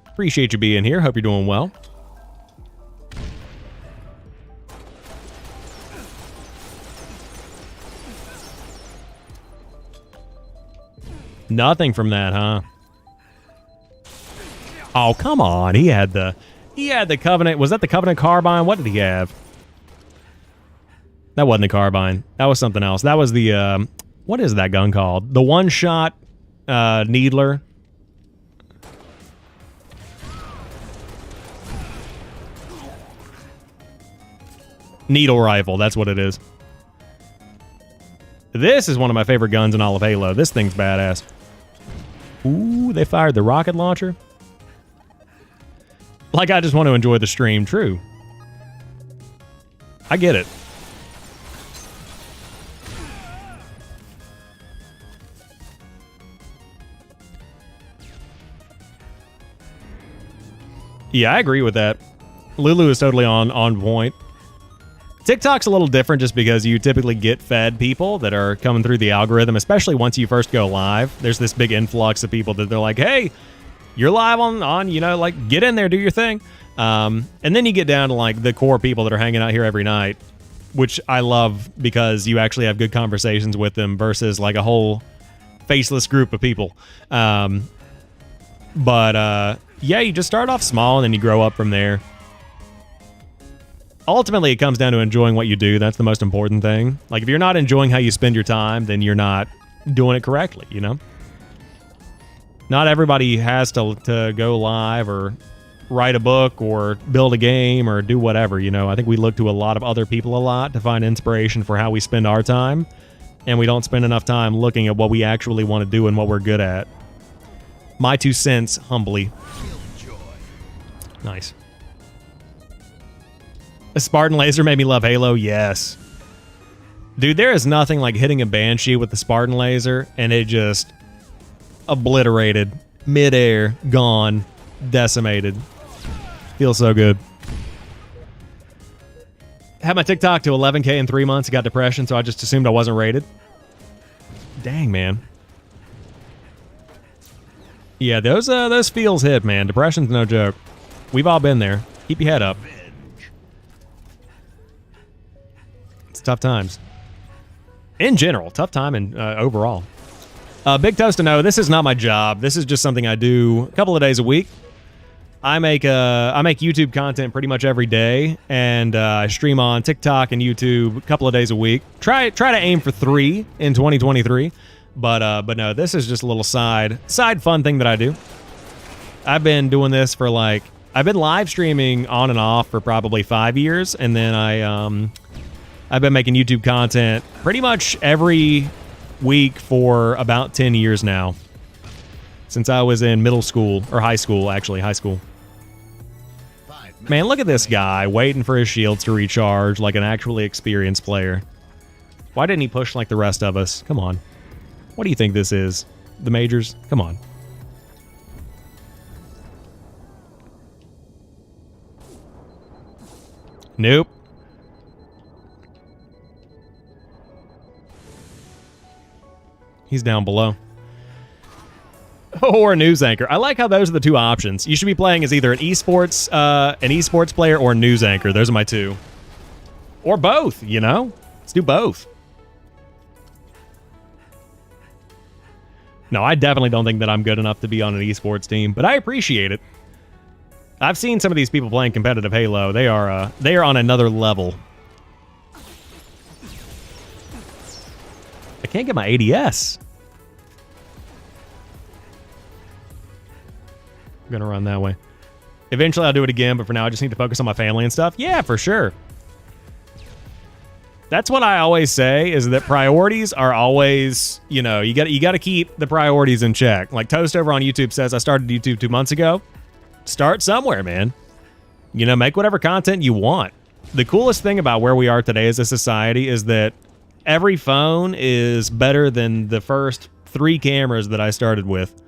Speaker 1: Appreciate you being here. Hope you're doing well. Nothing from that, huh? Oh, come on. He had the Covenant. Was that the Covenant Carbine? What did he have? That wasn't the Carbine. That was something else. That was the, what is that gun called? The one-shot Needler. Needle rifle, that's what it is. This is one of my favorite guns in all of Halo. This thing's badass. Ooh, they fired the rocket launcher. Like, I just want to enjoy the stream. True. I get it. Yeah, I agree with that. Lulu is totally on point. TikTok's a little different just because you typically get fed people that are coming through the algorithm, especially once you first go live. There's this big influx of people that they're like, hey, you're live on, you know, like, get in there, do your thing. And then you get down to, like, the core people that are hanging out here every night, which I love because you actually have good conversations with them versus, like, a whole faceless group of people. Yeah, you just start off small and then you grow up from there. Ultimately, it comes down to enjoying what you do. That's the most important thing. Like, if you're not enjoying how you spend your time, then you're not doing it correctly, you know? Not everybody has to go live or write a book or build a game or do whatever, you know? I think we look to a lot of other people a lot to find inspiration for how we spend our time, and we don't spend enough time looking at what we actually want to do and what we're good at. My 2 cents, humbly. Nice. A Spartan laser made me love Halo? Yes. Dude, there is nothing like hitting a Banshee with the Spartan laser and it just obliterated, midair, gone, decimated. Feels so good. Had my TikTok to 11K in 3 months. Got depression, so I just assumed I wasn't rated. Dang, man. Yeah, those feels hit, man. Depression's no joke. We've all been there. Keep your head up. It's tough times. In general, tough time and overall. Big Toast to know, this is not my job. This is just something I do a couple of days a week. I make YouTube content pretty much every day, and I stream on TikTok and YouTube a couple of days a week. Try to aim for 3 in 2023. But no, this is just a little side fun thing that I do. I've been doing this for I've been live streaming on and off for probably 5 years, and then I've been making YouTube content pretty much every week for about 10 years now. Since I was in middle school, or high school, actually, high school. Man, look at this guy waiting for his shields to recharge like an actually experienced player. Why didn't he push like the rest of us? Come on. What do you think this is? The majors? Come on. Nope. He's down below. Or a news anchor. I like how those are the two options. You should be playing as either an esports player or a news anchor. Those are my two. Or both, you know? Let's do both. No, I definitely don't think that I'm good enough to be on an esports team, but I appreciate it. I've seen some of these people playing competitive Halo. They are on another level. I can't get my ADS. I'm gonna run that way. Eventually I'll do it again, but for now I just need to focus on my family and stuff. Yeah, for sure. That's what I always say, is that priorities are always, you know, you got to keep the priorities in check. Like Toast over on YouTube says, I started YouTube 2 months ago. Start somewhere, man. You know, make whatever content you want. The coolest thing about where we are today as a society is that every phone is better than the first 3 cameras that I started with.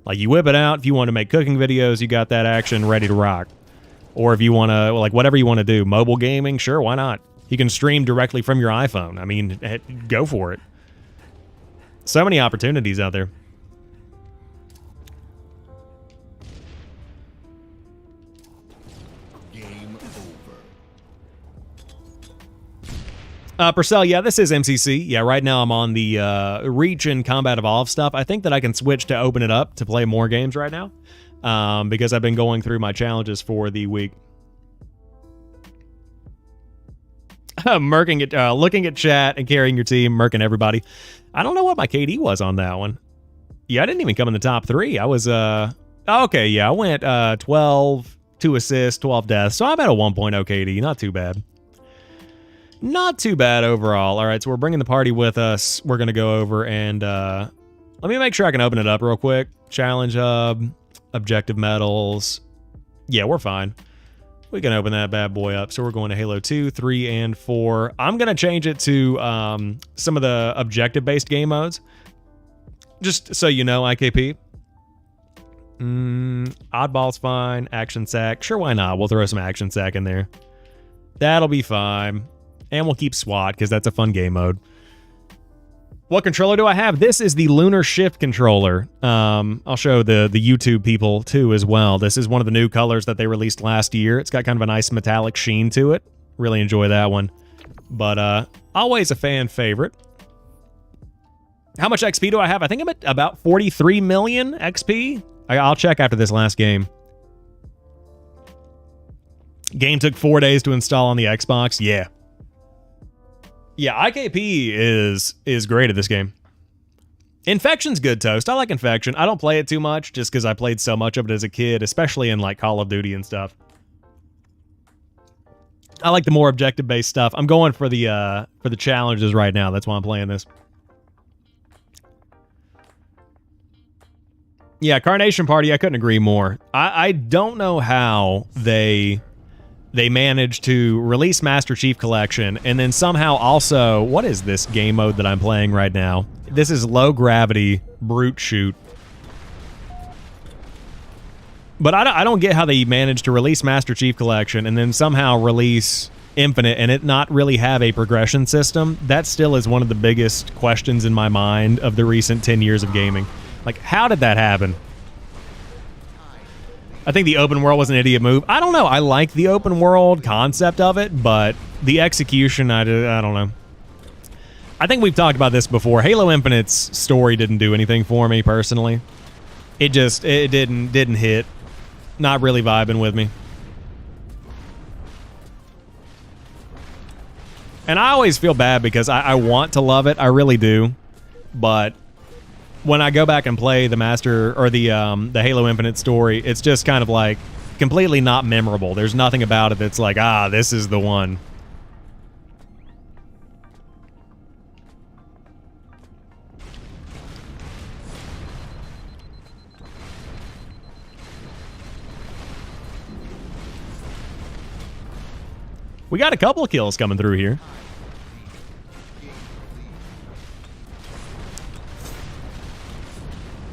Speaker 1: Like, you whip it out, if you want to make cooking videos, you got that action ready to rock. Or if you want to, like, whatever you want to do, mobile gaming, sure, why not? You can stream directly from your iPhone. I mean, go for it. So many opportunities out there.
Speaker 2: Game over.
Speaker 1: Purcell, yeah, this is MCC. Yeah, right now I'm on the Reach and Combat Evolve stuff. I think that I can switch to open it up to play more games right now because I've been going through my challenges for the week. Merking it, looking at chat and carrying your team, merking everybody. I don't know what my KD was on that one. Yeah, I didn't even come in the top 3. I was, okay, yeah, I went 12, 2 assists, 12 deaths. So I'm at a 1.0 KD, not too bad. Not too bad overall. All right, so we're bringing the party with us. We're going to go over and let me make sure I can open it up real quick. Challenge hub, objective medals. Yeah, we're fine. We can open that bad boy up. So we're going to Halo 2, 3, and 4. I'm going to change it to some of the objective-based game modes. Just so you know, IKP. Oddball's fine. Action sack. Sure, why not? We'll throw some action sack in there. That'll be fine. And we'll keep SWAT, because that's a fun game mode. What controller do I have? This is the Lunar Shift controller. I'll show the YouTube people, too, as well. This is one of the new colors that they released last year. It's got kind of a nice metallic sheen to it. Really enjoy that one. But always a fan favorite. How much XP do I have? I think I'm at about 43 million XP. I'll check after this last game. Game took 4 days to install on the Xbox. Yeah. Yeah, IKP is great at this game. Infection's good, Toast. I like Infection. I don't play it too much just because I played so much of it as a kid, especially in like Call of Duty and stuff. I like the more objective-based stuff. I'm going for the challenges right now. That's why I'm playing this. Yeah, Carnation Party, I couldn't agree more. I don't know how they managed to release Master Chief Collection and then somehow also, what is this game mode that I'm playing right now? This is low gravity brute shoot. But I don't get how they managed to release Master Chief Collection and then somehow release Infinite and it not really have a progression system. That still is one of the biggest questions in my mind of the recent 10 years of gaming. Like, how did that happen? I think the open world was an idiot move. I don't know. I like the open world concept of it, but the execution, I don't know. I think we've talked about this before. Halo Infinite's story didn't do anything for me personally. It didn't hit. Not really vibing with me. And I always feel bad because I want to love it. I really do. But when I go back and play the Master or the Halo Infinite story, it's just kind of like completely not memorable. There's nothing about it that's like, this is the one. We got a couple of kills coming through here.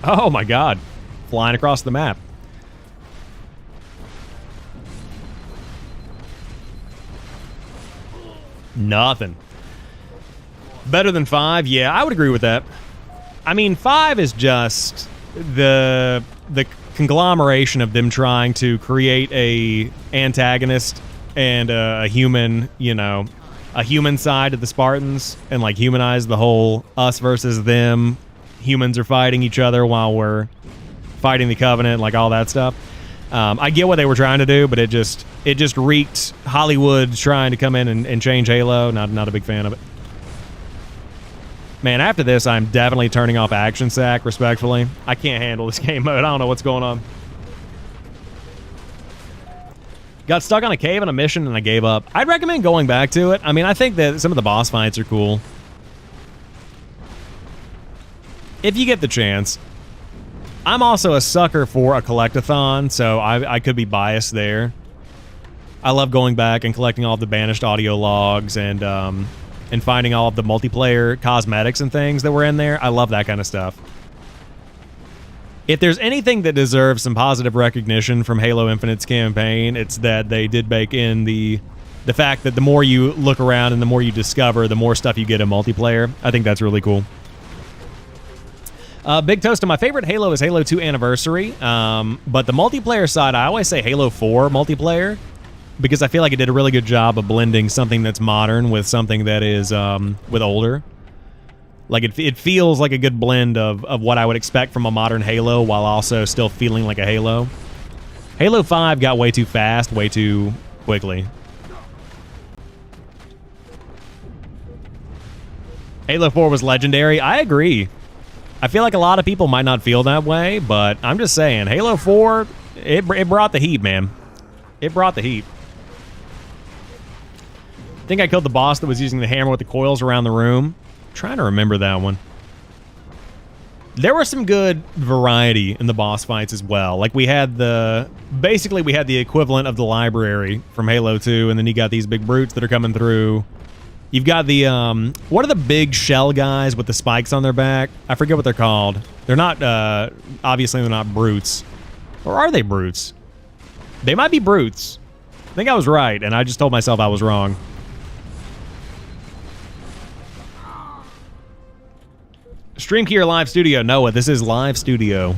Speaker 1: Oh my god. Flying across the map. Nothing. Better than 5? Yeah, I would agree with that. I mean, 5 is just the conglomeration of them trying to create a antagonist and a human, you know, a human side of the Spartans and like humanize the whole us versus them. Humans are fighting each other while we're fighting the Covenant, like all that stuff. I get what they were trying to do, but it just reeked Hollywood trying to come in and change Halo. Not a big fan of it. Man, after this, I'm definitely turning off Action Sack, respectfully. I can't handle this game mode. I don't know what's going on. Got stuck on a cave on a mission and I gave up. I'd recommend going back to it. I mean, I think that some of the boss fights are cool. If you get the chance. I'm also a sucker for a collectathon, so I could be biased there. I love going back and collecting all of the banished audio logs and finding all of the multiplayer cosmetics and things that were in there. I love that kind of stuff. If there's anything that deserves some positive recognition from Halo Infinite's campaign, it's that they did bake in the fact that the more you look around and the more you discover, the more stuff you get in multiplayer. I think that's really cool. Big toast to my favorite Halo is Halo 2 Anniversary, but the multiplayer side, I always say Halo 4 multiplayer, because I feel like it did a really good job of blending something that's modern with something that is with older. Like it feels like a good blend of what I would expect from a modern Halo while also still feeling like a Halo. Halo 5 got way too fast, way too quickly. Halo 4 was legendary. I agree. I feel like a lot of people might not feel that way, but I'm just saying, Halo 4, it brought the heat, man. It brought the heat. I think I killed the boss that was using the hammer with the coils around the room. I'm trying to remember that one. There was some good variety in the boss fights as well. Like we had basically we had the equivalent of the library from Halo 2, and then you got these big brutes that are coming through. You've got the, what are the big shell guys with the spikes on their back? I forget what they're called. They're not, obviously they're not brutes. Or are they brutes? They might be brutes. I think I was right, and I just told myself I was wrong. Stream key or live studio? Noah, this is live studio.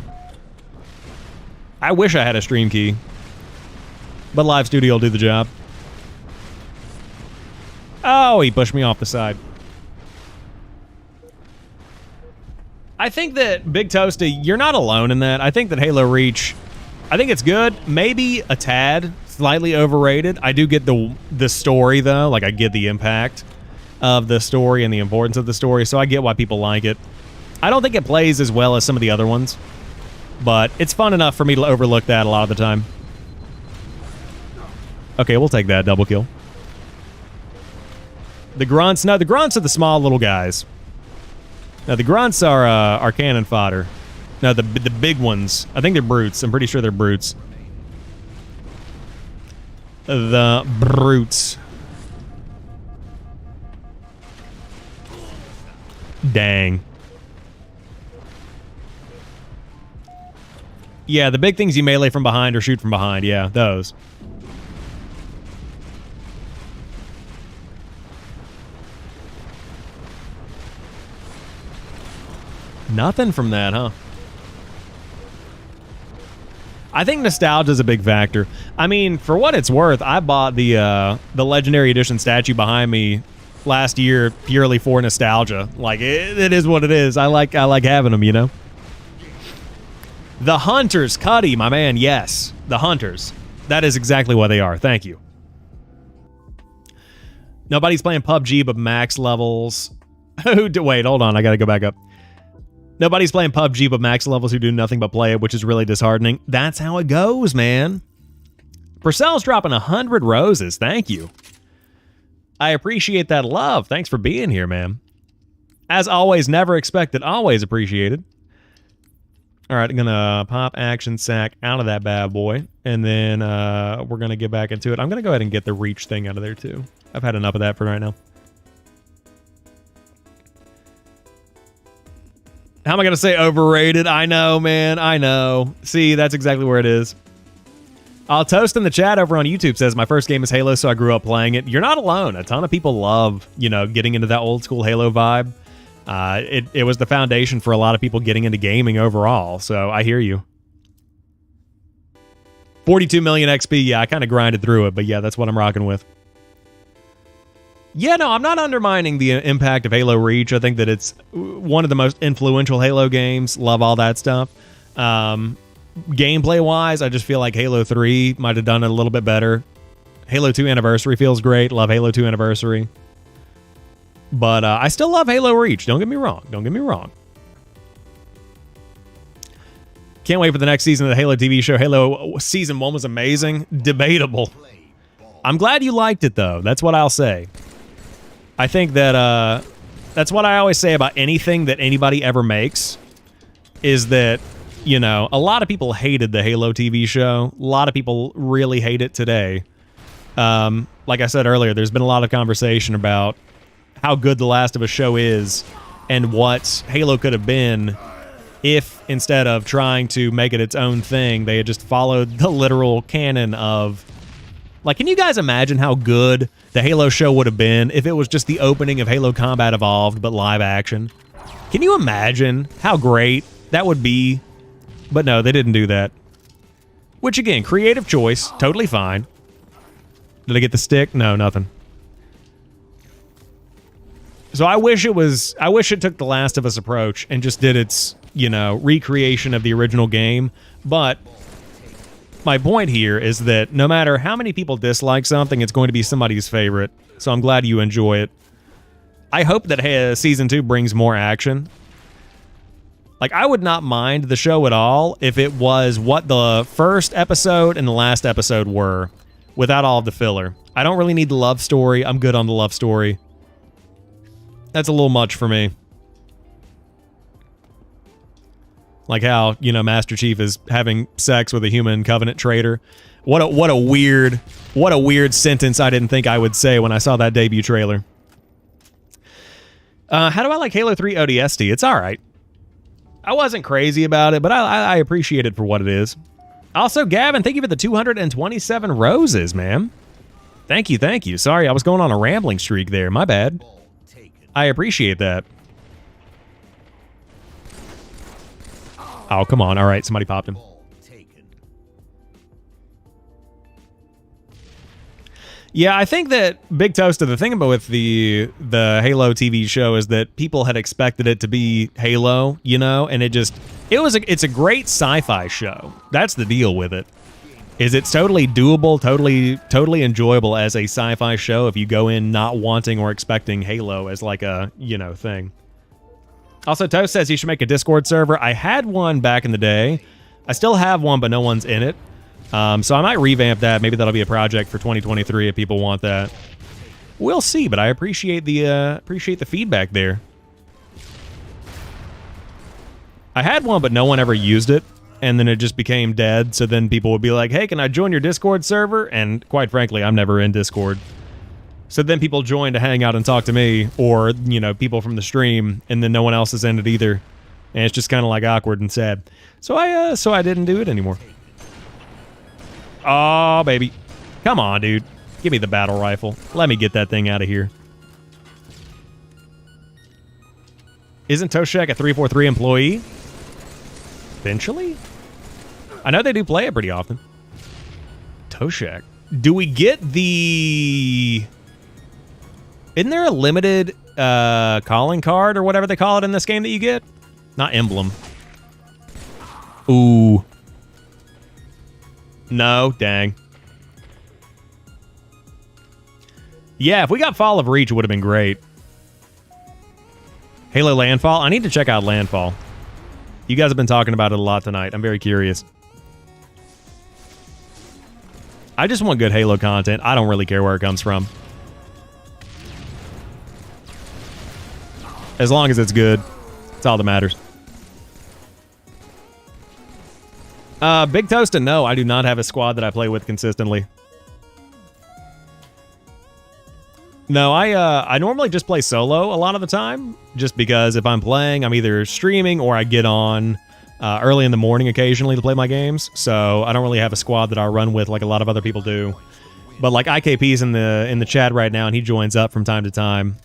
Speaker 1: I wish I had a stream key. But live studio will do the job. Oh, he pushed me off the side. I think that, Big Toasty, you're not alone in that. I think that Halo Reach, I think it's good. Maybe a tad, slightly overrated. I do get the story, though. Like, I get the impact of the story and the importance of the story, so I get why people like it. I don't think it plays as well as some of the other ones, but it's fun enough for me to overlook that a lot of the time. Okay, we'll take that double kill. The grunts, no, the grunts are the small little guys. Now the grunts are cannon fodder. No, the big ones, I think they're brutes. I'm pretty sure they're brutes. The brutes. Dang. Yeah, the big things you melee from behind or shoot from behind. Yeah, those. Nothing from that, huh? I think nostalgia is a big factor. I mean, for what it's worth, I bought the Legendary Edition statue behind me last year purely for nostalgia. Like, it is what it is. I like having them, you know? The Hunters, Cuddy, my man, yes. The Hunters. That is exactly what they are. Thank you. Nobody's playing PUBG but max levels. Wait, hold on. I gotta go back up. Nobody's playing PUBG but max levels who do nothing but play it, which is really disheartening. That's how it goes, man. Purcell's dropping 100 roses. Thank you. I appreciate that love. Thanks for being here, man. As always, never expected, always appreciated. All right, I'm going to pop Action Sack out of that bad boy, and then we're going to get back into it. I'm going to go ahead and get the Reach thing out of there, too. I've had enough of that for right now. How am I going to say overrated? I know, man. I know. See, that's exactly where it is. Toast in the chat over on YouTube says, my first game is Halo, so I grew up playing it. You're not alone. A ton of people love, getting into that old school Halo vibe. It was the foundation for a lot of people getting into gaming overall, so I hear you. 42 million XP, yeah, I kind of grinded through it, but yeah, that's what I'm rocking with. Yeah, no, I'm not undermining the impact of Halo Reach. I think that it's one of the most influential Halo games. Love all that stuff. Gameplay-wise, I just feel like Halo 3 might have done it a little bit better. Halo 2 Anniversary feels great. Love Halo 2 Anniversary. But I still love Halo Reach. Don't get me wrong. Don't get me wrong. Can't wait for the next season of the Halo TV show. Halo Season 1 was amazing. Debatable. I'm glad you liked it, though. That's what I'll say. I think that that's what I always say about anything that anybody ever makes, is that, a lot of people hated the Halo TV show. A lot of people really hate it today. Like I said earlier, there's been a lot of conversation about how good The Last of Us show is and what Halo could have been if, instead of trying to make it its own thing, they had just followed the literal canon of... Like, can you guys imagine how good the Halo show would have been if it was just the opening of Halo Combat Evolved, but live action? Can you imagine how great that would be? But no, they didn't do that. Which, again, creative choice. Totally fine. Did I get the stick? No, nothing. So I wish it took the Last of Us approach and just did its, recreation of the original game. But my point here is that no matter how many people dislike something, it's going to be somebody's favorite. So I'm glad you enjoy it. I hope that Season 2 brings more action. Like, I would not mind the show at all if it was what the first episode and the last episode were, without all of the filler. I don't really need the love story. I'm good on the love story. That's a little much for me. Like how, Master Chief is having sex with a human Covenant traitor. What a weird sentence I didn't think I would say when I saw that debut trailer. How do I like Halo 3 ODST? It's all right. I wasn't crazy about it, but I appreciate it for what it is. Also, Gavin, thank you for the 227 roses, man. Thank you. Sorry, I was going on a rambling streak there. My bad. I appreciate that. Oh, come on. All right, somebody popped him. Yeah, I think that Big Toaster, the thing about with the Halo TV show is that people had expected it to be Halo, and it's a great sci-fi show. That's the deal with it. Is it's totally doable, totally enjoyable as a sci-fi show if you go in not wanting or expecting Halo as like a, thing. Also, Toast says you should make a Discord server. I had one back in the day. I still have one, but no one's in it. So I might revamp that. Maybe that'll be a project for 2023 if people want that. We'll see, but I appreciate the feedback there. I had one, but no one ever used it, and then it just became dead. So then people would be like, hey, can I join your Discord server? And quite frankly, I'm never in Discord. So then people join to hang out and talk to me, or, people from the stream, and then no one else is in it either. And it's just kind of like awkward and sad. So I didn't do it anymore. Oh, baby. Come on, dude. Give me the battle rifle. Let me get that thing out of here. Isn't Toshek a 343 employee? Eventually? I know they do play it pretty often. Toshek. Do we get the... Isn't there a limited calling card or whatever they call it in this game that you get? Not emblem. Ooh. No, dang. Yeah, if we got Fall of Reach, it would have been great. Halo Landfall? I need to check out Landfall. You guys have been talking about it a lot tonight. I'm very curious. I just want good Halo content. I don't really care where it comes from. As long as it's good. That's all that matters. Big Toast, no, I do not have a squad that I play with consistently. No, I normally just play solo a lot of the time, just because if I'm playing, I'm either streaming or I get on early in the morning occasionally to play my games. So I don't really have a squad that I run with like a lot of other people do. But like IKP's in the chat right now, and he joins up from time to time.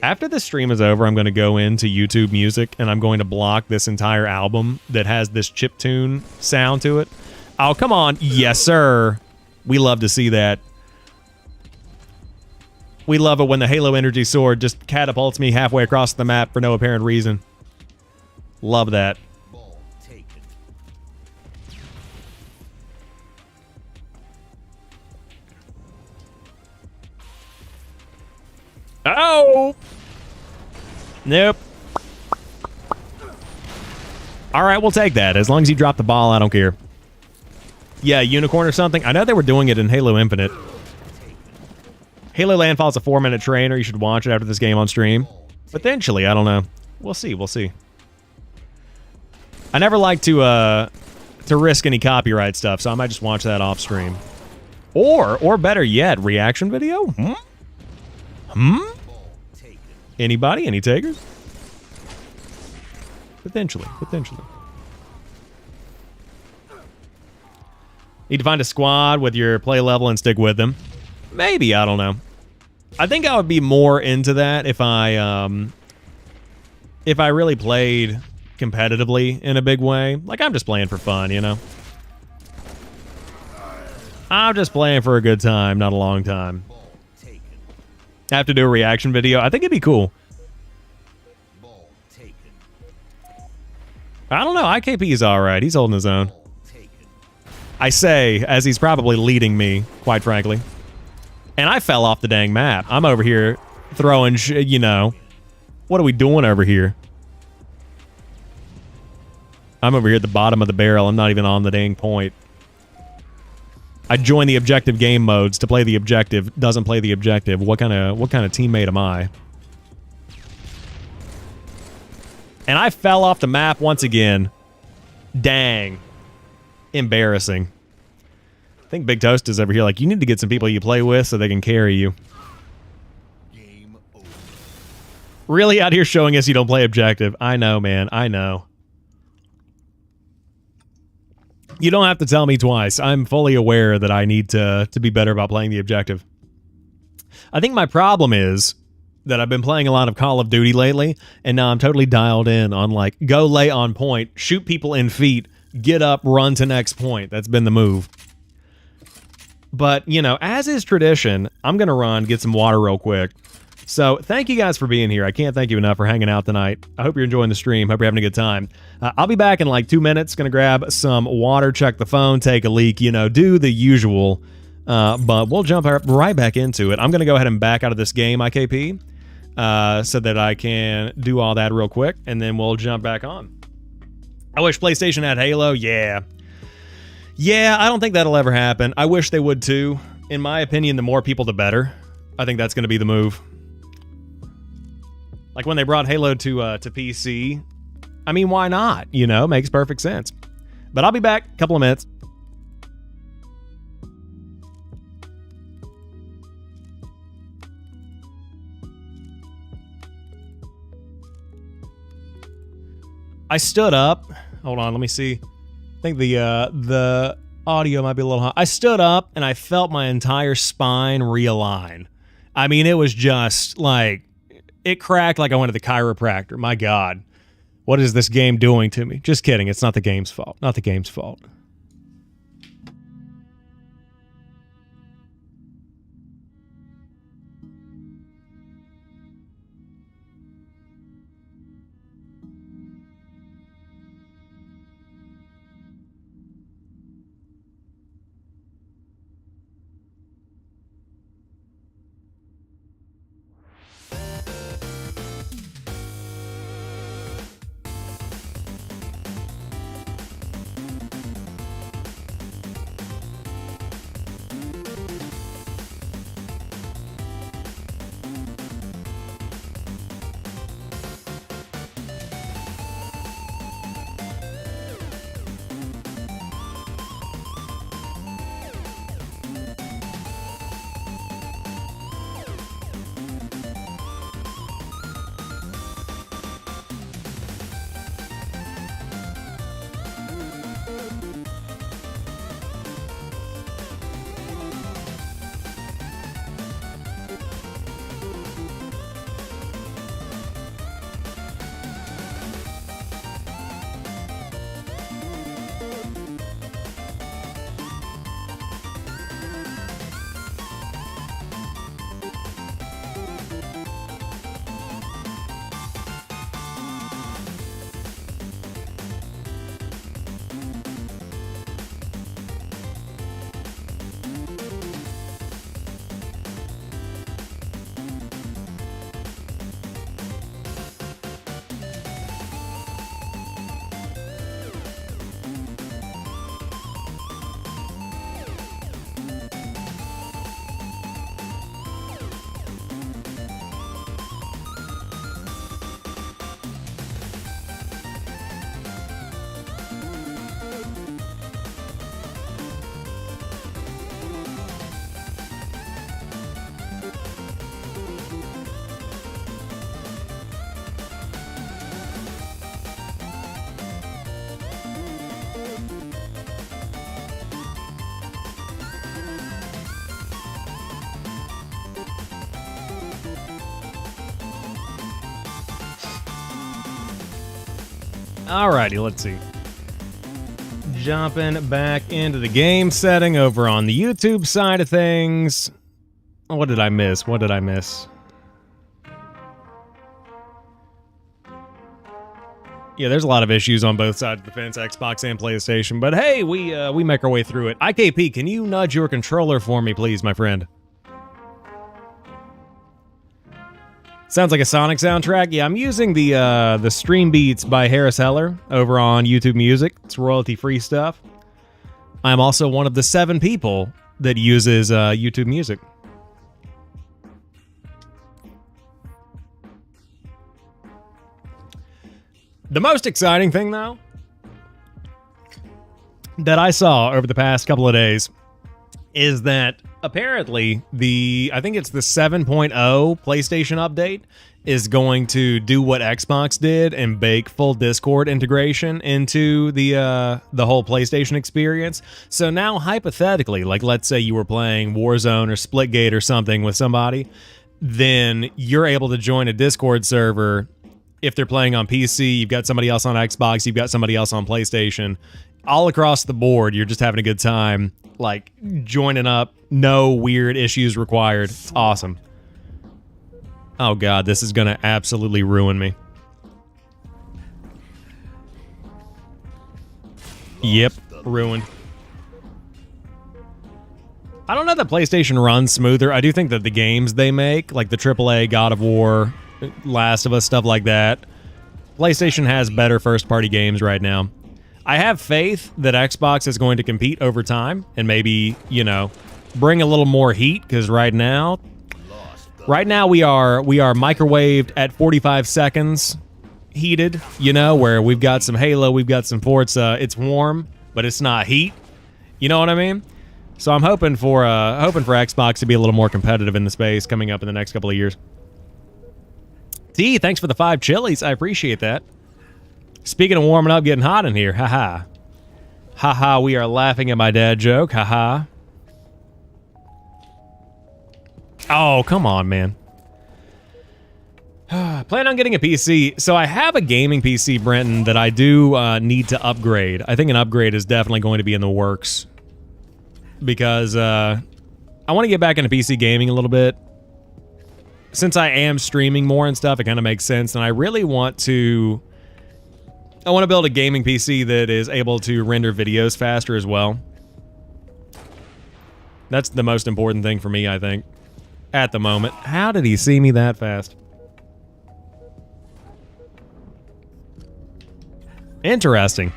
Speaker 1: After this stream is over, I'm going to go into YouTube Music, and I'm going to block this entire album that has this chiptune sound to it. Oh, come on. Yes, sir. We love to see that. We love it when the Halo Energy Sword just catapults me halfway across the map for no apparent reason. Love that. Oh! Nope. All right, we'll take that. As long as you drop the ball, I don't care. Yeah, Unicorn or something. I know they were doing it in Halo Infinite. Halo Landfall is a 4-minute trainer. You should watch it after this game on stream. Potentially, I don't know. We'll see. We'll see. I never like to risk any copyright stuff, so I might just watch that off stream. Or better yet, reaction video? Anybody? Any takers? Potentially. Need to find a squad with your play level and stick with them. Maybe, I don't know. I think I would be more into that if I really played competitively in a big way. Like, I'm just playing for fun, you know? I'm just playing for a good time, not a long time. I have to do a reaction video. I think it'd be cool. I don't know. IKP is all right. He's holding his own. I say, as he's probably leading me, quite frankly. And I fell off the dang map. I'm over here throwing, you know. What are we doing over here? I'm over here at the bottom of the barrel. I'm not even on the dang point. I joined the objective game modes to play the objective. Doesn't play the objective. What kind of teammate am I? And I fell off the map once again. Dang. Embarrassing. I think Big Toast is over here like, you need to get some people you play with so they can carry you.
Speaker 2: Game over.
Speaker 1: Really out here showing us you don't play objective. I know, man. I know. You don't have to tell me twice. I'm fully aware that I need to be better about playing the objective. I think my problem is that I've been playing a lot of Call of Duty lately, and now I'm totally dialed in on, like, go lay on point, shoot people in feet, get up, run to next point. That's been the move. But, you know, as is tradition, I'm going to run, get some water real quick. So, thank you guys for being here. I can't thank you enough for hanging out tonight. I hope you're enjoying the stream. Hope you're having a good time. I'll be back in like 2 minutes. Going to grab some water, check the phone, take a leak, you know, do the usual. But we'll jump right back into it. I'm going to go ahead and back out of this game, IKP, so that I can do all that real quick, and then we'll jump back on. I wish PlayStation had Halo. Yeah. Yeah, I don't think that'll ever happen. I wish they would too. In my opinion, the more people, the better. I think that's going to be the move. Like when they brought Halo to PC. I mean, why not? You know, makes perfect sense. But I'll be back. A couple of minutes. I stood up. Hold on, let me see. I think the audio might be a little hot. I stood up and I felt my entire spine realign. I mean, it was just like, it cracked like I went to the chiropractor. My God. What is this game doing to me? Just kidding. It's not the game's fault. Not the game's fault. Alrighty, let's see. Jumping back into the game setting over on the YouTube side of things. What did I miss? What did I miss? Yeah, there's a lot of issues on both sides of the fence, Xbox and PlayStation, but hey, we make our way through it. IKP, can you nudge your controller for me, please, my friend? Sounds like a Sonic soundtrack. Yeah, I'm using the Stream Beats by Harris Heller over on YouTube Music. It's royalty-free stuff. I'm also one of the 7 people that uses YouTube Music. The most exciting thing, though, that I saw over the past couple of days is that apparently I think it's the 7.0 PlayStation update is going to do what Xbox did and bake full Discord integration into the whole PlayStation experience. So now, hypothetically, like let's say you were playing Warzone or Splitgate or something with somebody, then you're able to join a Discord server. If they're playing on PC, you've got somebody else on Xbox, you've got somebody else on PlayStation. All across the board, you're just having a good time, like joining up, no weird issues required. It's awesome. Oh god, this is gonna absolutely ruin me. Yep, ruined. I don't know that PlayStation runs smoother. I do think that the games they make, like the AAA God of War, Last of Us, stuff like that, PlayStation has better first-party games right now. I have faith that Xbox is going to compete over time and maybe, you know, bring a little more heat, because right now we are microwaved at 45 seconds heated, you know, where we've got some Halo, we've got some Forza. It's warm, but it's not heat. You know what I mean? So I'm hoping for Xbox to be a little more competitive in the space coming up in the next couple of years. T, thanks for the 5 chilies. I appreciate that. Speaking of warming up, getting hot in here. Haha. Haha, we are laughing at my dad joke. Haha. Oh, come on, man. Plan on getting a PC. So I have a gaming PC, Brenton, that I do need to upgrade. I think an upgrade is definitely going to be in the works. Because I want to get back into PC gaming a little bit. Since I am streaming more and stuff, it kind of makes sense. And I really want to... I want to build a gaming PC that is able to render videos faster as well. That's the most important thing for me, I think. At the moment. How did he see me that fast? Interesting.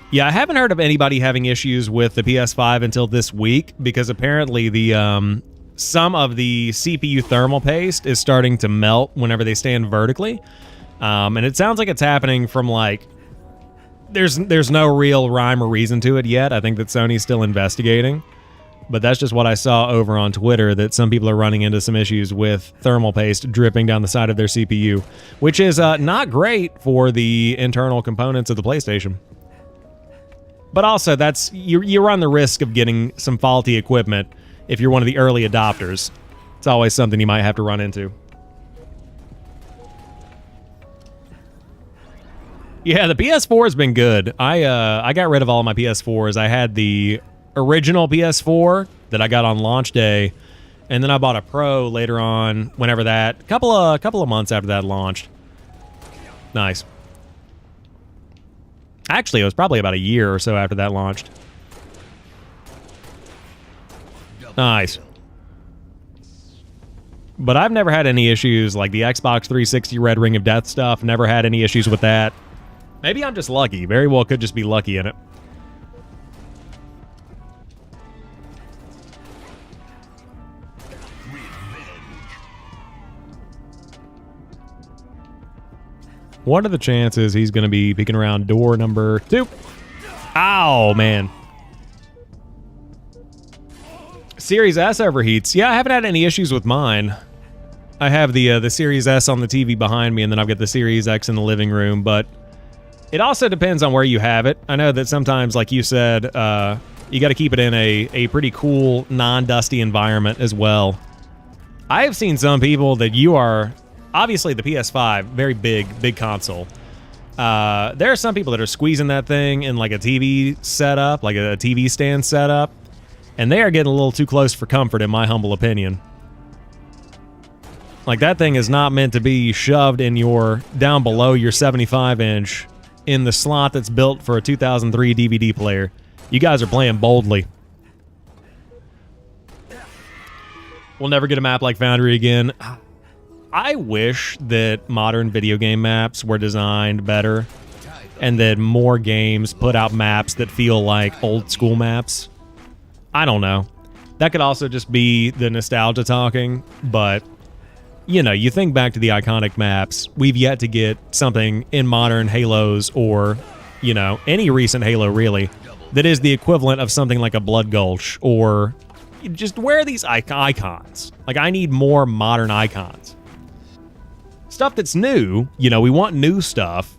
Speaker 1: Yeah, I haven't heard of anybody having issues with the PS5 until this week, because apparently the some of the CPU thermal paste is starting to melt whenever they stand vertically. And it sounds like it's happening from, like, there's no real rhyme or reason to it yet. I think that Sony's still investigating. But that's just what I saw over on Twitter, that some people are running into some issues with thermal paste dripping down the side of their CPU, which is not great for the internal components of the PlayStation. But also, that's you run the risk of getting some faulty equipment if you're one of the early adopters. It's always something you might have to run into. Yeah, the PS4 has been good. I got rid of all of my PS4s. I had the original PS4 that I got on launch day, and then I bought a Pro later on, whenever that, couple of months after that launched. Nice. Actually, it was probably about a year or so after that launched. Nice. But I've never had any issues, like the Xbox 360 Red Ring of Death stuff, never had any issues with that. Maybe I'm just lucky. Very well could just be lucky in it. What are the chances he's going to be peeking around door number 2? Ow, man. Series S overheats. Yeah, I haven't had any issues with mine. I have the Series S on the TV behind me, and then I've got the Series X in the living room, but it also depends on where you have it. I know that sometimes, like you said, you got to keep it in a pretty cool, non-dusty environment as well. I have seen some people that you are... Obviously, the PS5, very big console. There are some people that are squeezing that thing in like a TV setup, like a TV stand setup, and they are getting a little too close for comfort, in my humble opinion. Like, that thing is not meant to be shoved in your, down below your 75-inch in the slot that's built for a 2003 DVD player. You guys are playing boldly. We'll never get a map like Foundry again. I wish that modern video game maps were designed better and that more games put out maps that feel like old school maps. I don't know. That could also just be the nostalgia talking, but you know, you think back to the iconic maps, we've yet to get something in modern Halos or, you know, any recent Halo really, that is the equivalent of something like a Blood Gulch or just where are these icons? Like, I need more modern icons. Stuff that's new, you know, we want new stuff,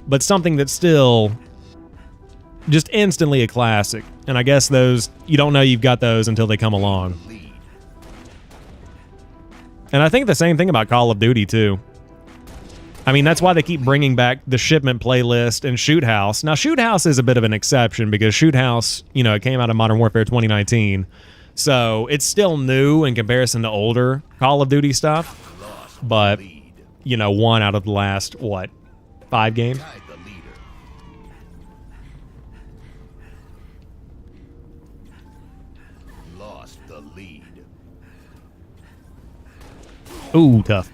Speaker 1: but something that's still just instantly a classic. And I guess those, you don't know you've got those until they come along. And I think the same thing about Call of Duty, too. I mean, that's why they keep bringing back the shipment playlist and Shoot House. Now, Shoot House is a bit of an exception because Shoot House, you know, it came out of Modern Warfare 2019. So it's still new in comparison to older Call of Duty stuff. But, you know, one out of the last, what, 5 games? Ooh, tough.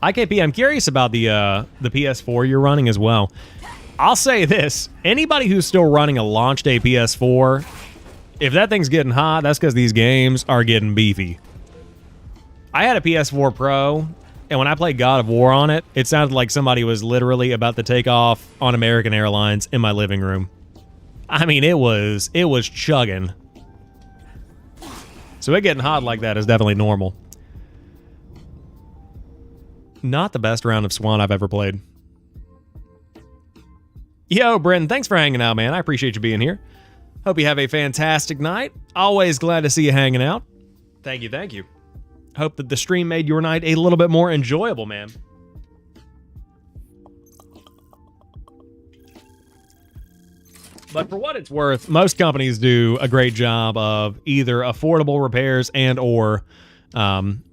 Speaker 1: IKP, I'm curious about the PS4 you're running as well. I'll say this. Anybody who's still running a launch day PS4, if that thing's getting hot, that's because these games are getting beefy. I had a PS4 Pro, and when I played God of War on it, it sounded like somebody was literally about to take off on American Airlines in my living room. I mean, it was chugging. So it getting hot like that is definitely normal. Not the best round of Swan I've ever played. Yo, Brenton, thanks for hanging out, man. I appreciate you being here. Hope you have a fantastic night. Always glad to see you hanging out. Thank you, thank you. Hope that the stream made your night a little bit more enjoyable, man. But for what it's worth, most companies do a great job of either affordable repairs and or,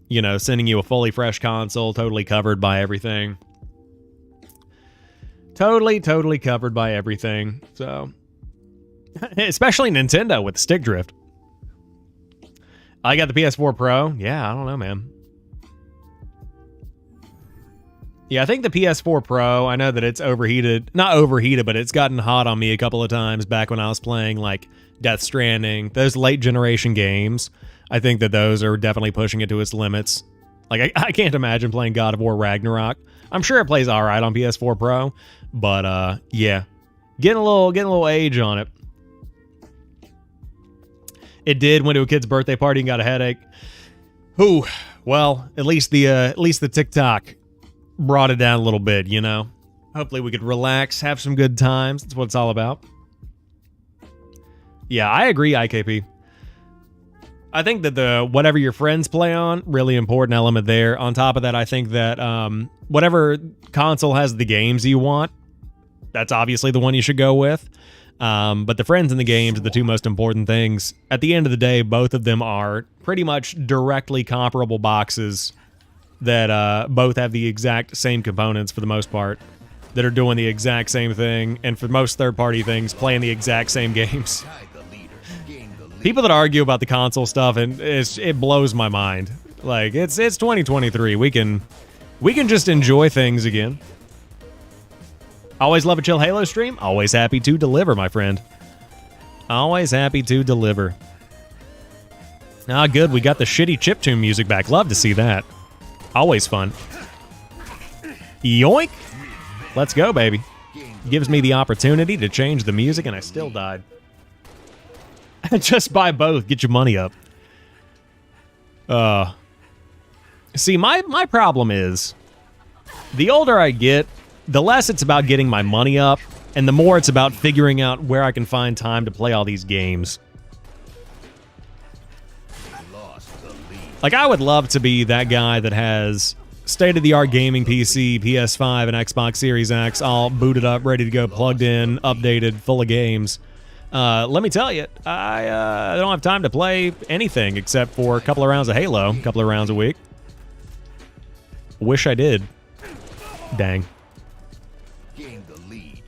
Speaker 1: you know, sending you a fully fresh console, totally covered by everything. Totally covered by everything. So, especially Nintendo with the stick drift. I got the PS4 Pro. Yeah, I don't know, man. Yeah, I think the PS4 Pro, I know that it's overheated. Not overheated, but it's gotten hot on me a couple of times back when I was playing, like, Death Stranding. Those late generation games, I think that those are definitely pushing it to its limits. Like, I can't imagine playing God of War Ragnarok. I'm sure it plays all right on PS4 Pro, but, yeah. Getting a little age on it. It did. Went to a kid's birthday party and got a headache. Ooh, well, at least the TikTok brought it down a little bit, you know. Hopefully we could relax, have some good times. That's what it's all about. Yeah, I agree, IKP. I think that the whatever your friends play on, really important element there. On top of that, I think that whatever console has the games you want, that's obviously the one you should go with. But the friends and the games are the two most important things. At the end of the day, both of them are pretty much directly comparable boxes that both have the exact same components for the most part, that are doing the exact same thing, and for most third-party things, playing the exact same games. People that argue about the console stuff, and it blows my mind. Like, it's 2023. We can just enjoy things again. Always love a chill Halo stream. Always happy to deliver, my friend. Always happy to deliver. Ah, good. We got the shitty chiptune music back. Love to see that. Always fun. Yoink! Let's go, baby. Gives me the opportunity to change the music, and I still died. Just buy both. Get your money up. See, my problem is, the older I get, the less it's about getting my money up, and the more it's about figuring out where I can find time to play all these games. Like, I would love to be that guy that has state-of-the-art gaming PC, PS5, and Xbox Series X, all booted up, ready to go, plugged in, updated, full of games. Let me tell you, I don't have time to play anything except for a couple of rounds of Halo, a couple of rounds a week. Wish I did. Dang.
Speaker 2: Gain the lead.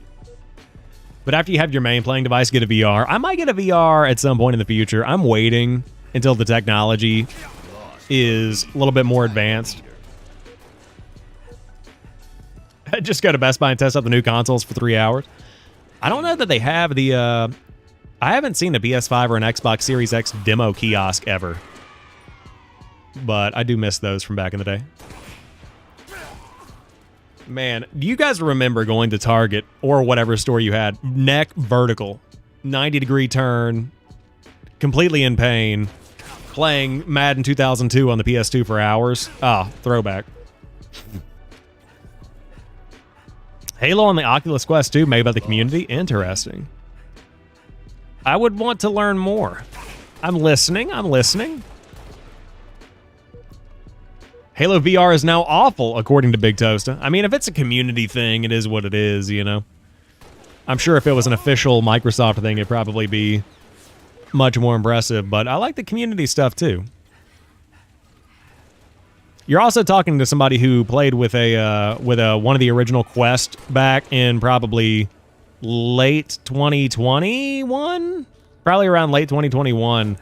Speaker 1: But after you have your main playing device, get a VR. I might get a VR at some point in the future. I'm waiting until the technology is a little bit more advanced. I just go to Best Buy and test out the new consoles for 3 hours. I don't know that they have the... I haven't seen a PS5 or an Xbox Series X demo kiosk ever. But I do miss those from back in the day. Man, do you guys remember going to Target or whatever store you had? Neck vertical, 90-degree turn, completely in pain, playing Madden 2002 on the PS2 for hours. Ah, throwback. Halo on the Oculus Quest 2 made by the community? Interesting. I would want to learn more. I'm listening. Halo VR is now awful, according to Big Toasta. I mean, if it's a community thing, it is what it is, you know? I'm sure if it was an official Microsoft thing, it'd probably be much more impressive, but I like the community stuff, too. You're also talking to somebody who played with one of the original Quest back in probably late 2021? Probably around late 2021.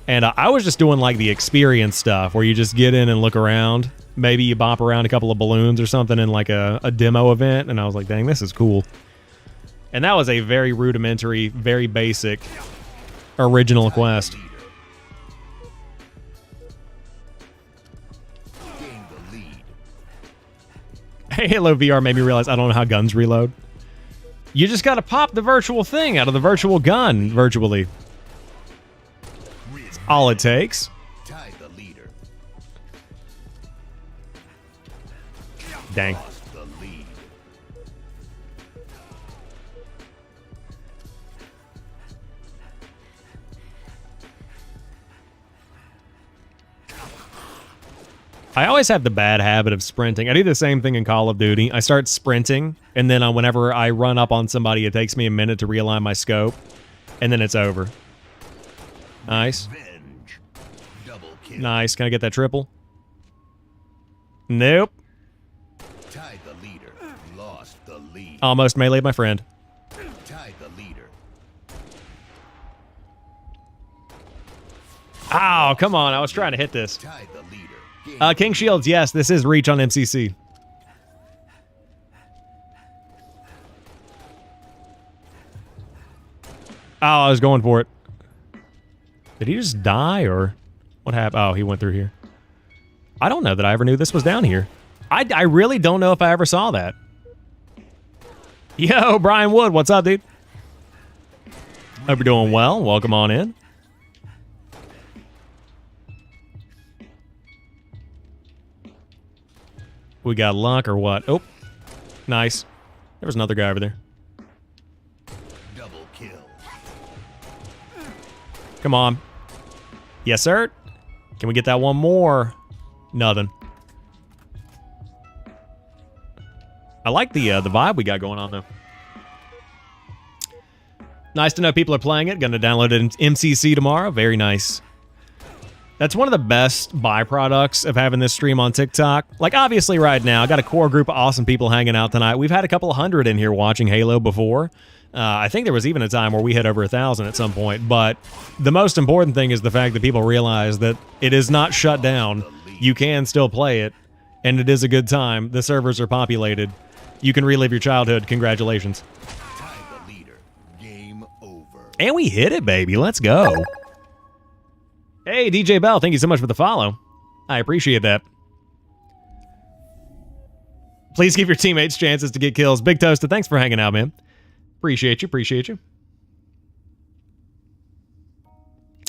Speaker 1: And I was just doing like the experience stuff where you just get in and look around. Maybe you bop around a couple of balloons or something in like a demo event. And I was like, dang, this is cool. And that was a very rudimentary, very basic original Quest. Halo VR made me realize I don't know how guns reload. You just gotta pop the virtual thing out of the virtual gun virtually. All it takes.
Speaker 2: Tie the leader.
Speaker 1: Dang.
Speaker 2: Lost the lead.
Speaker 1: I always have the bad habit of sprinting. I do the same thing in Call of Duty. I start sprinting, and then whenever I run up on somebody, it takes me a minute to realign my scope, and then it's over. Nice.
Speaker 2: Revenge. Double kill.
Speaker 1: Nice. Can I get that triple? Nope.
Speaker 2: Tie the leader. Lost the lead.
Speaker 1: Almost meleeed my friend.
Speaker 2: Tie the leader.
Speaker 1: Ow, come on. I was trying to hit this.
Speaker 2: Tie the leader.
Speaker 1: King Shields, yes, this is Reach on MCC. Oh, I was going for it. Did he just die, or what happened? Oh, he went through here. I don't know that I ever knew this was down here. I really don't know if I ever saw that. Yo, Brian Wood, what's up, dude? Hope you're doing well. Welcome on in. We got luck or what? Oh, nice. There was another guy over there.
Speaker 2: Double kill.
Speaker 1: Come on. Yes, sir. Can we get that one more? Nothing. I like the vibe we got going on, though. Nice to know people are playing it. Gonna download it in MCC tomorrow. Very nice. That's one of the best byproducts of having this stream on TikTok. Like, obviously right now, I got a core group of awesome people hanging out tonight. We've had a couple of hundred in here watching Halo before. I think there was even a time where we hit over 1,000 at some point. But the most important thing is the fact that people realize that it is not shut down. You can still play it, and it is a good time. The servers are populated. You can relive your childhood. Congratulations.
Speaker 2: Tie the leader. Game over.
Speaker 1: And we hit it, baby. Let's go. Hey, DJ Bell, thank you so much for the follow. I appreciate that. Please give your teammates chances to get kills. Big Toasted, thanks for hanging out, man. Appreciate you.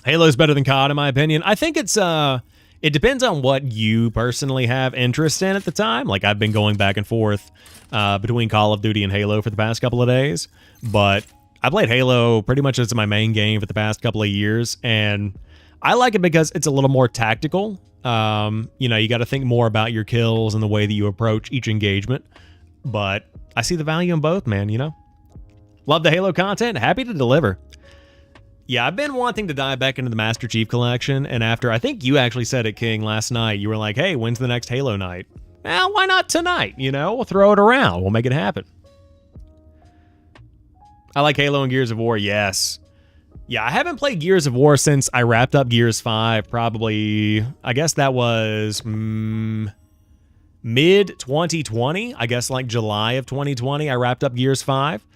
Speaker 1: Halo's better than COD, in my opinion. I think it's, it depends on what you personally have interest in at the time. Like, I've been going back and forth between Call of Duty and Halo for the past couple of days. But I played Halo pretty much as my main game for the past couple of years, and I like it because it's a little more tactical. You know, you got to think more about your kills and the way that you approach each engagement. But I see the value in both, man, you know? Love the Halo content. Happy to deliver. Yeah, I've been wanting to dive back into the Master Chief Collection, and after, I think you actually said it, King, last night, you were like, hey, when's the next Halo night? Well, why not tonight, you know? We'll throw it around. We'll make it happen. I like Halo and Gears of War, yes. Yeah, I haven't played Gears of War since I wrapped up Gears 5, probably, I guess that was mid-2020, I guess like July of 2020, I wrapped up Gears 5.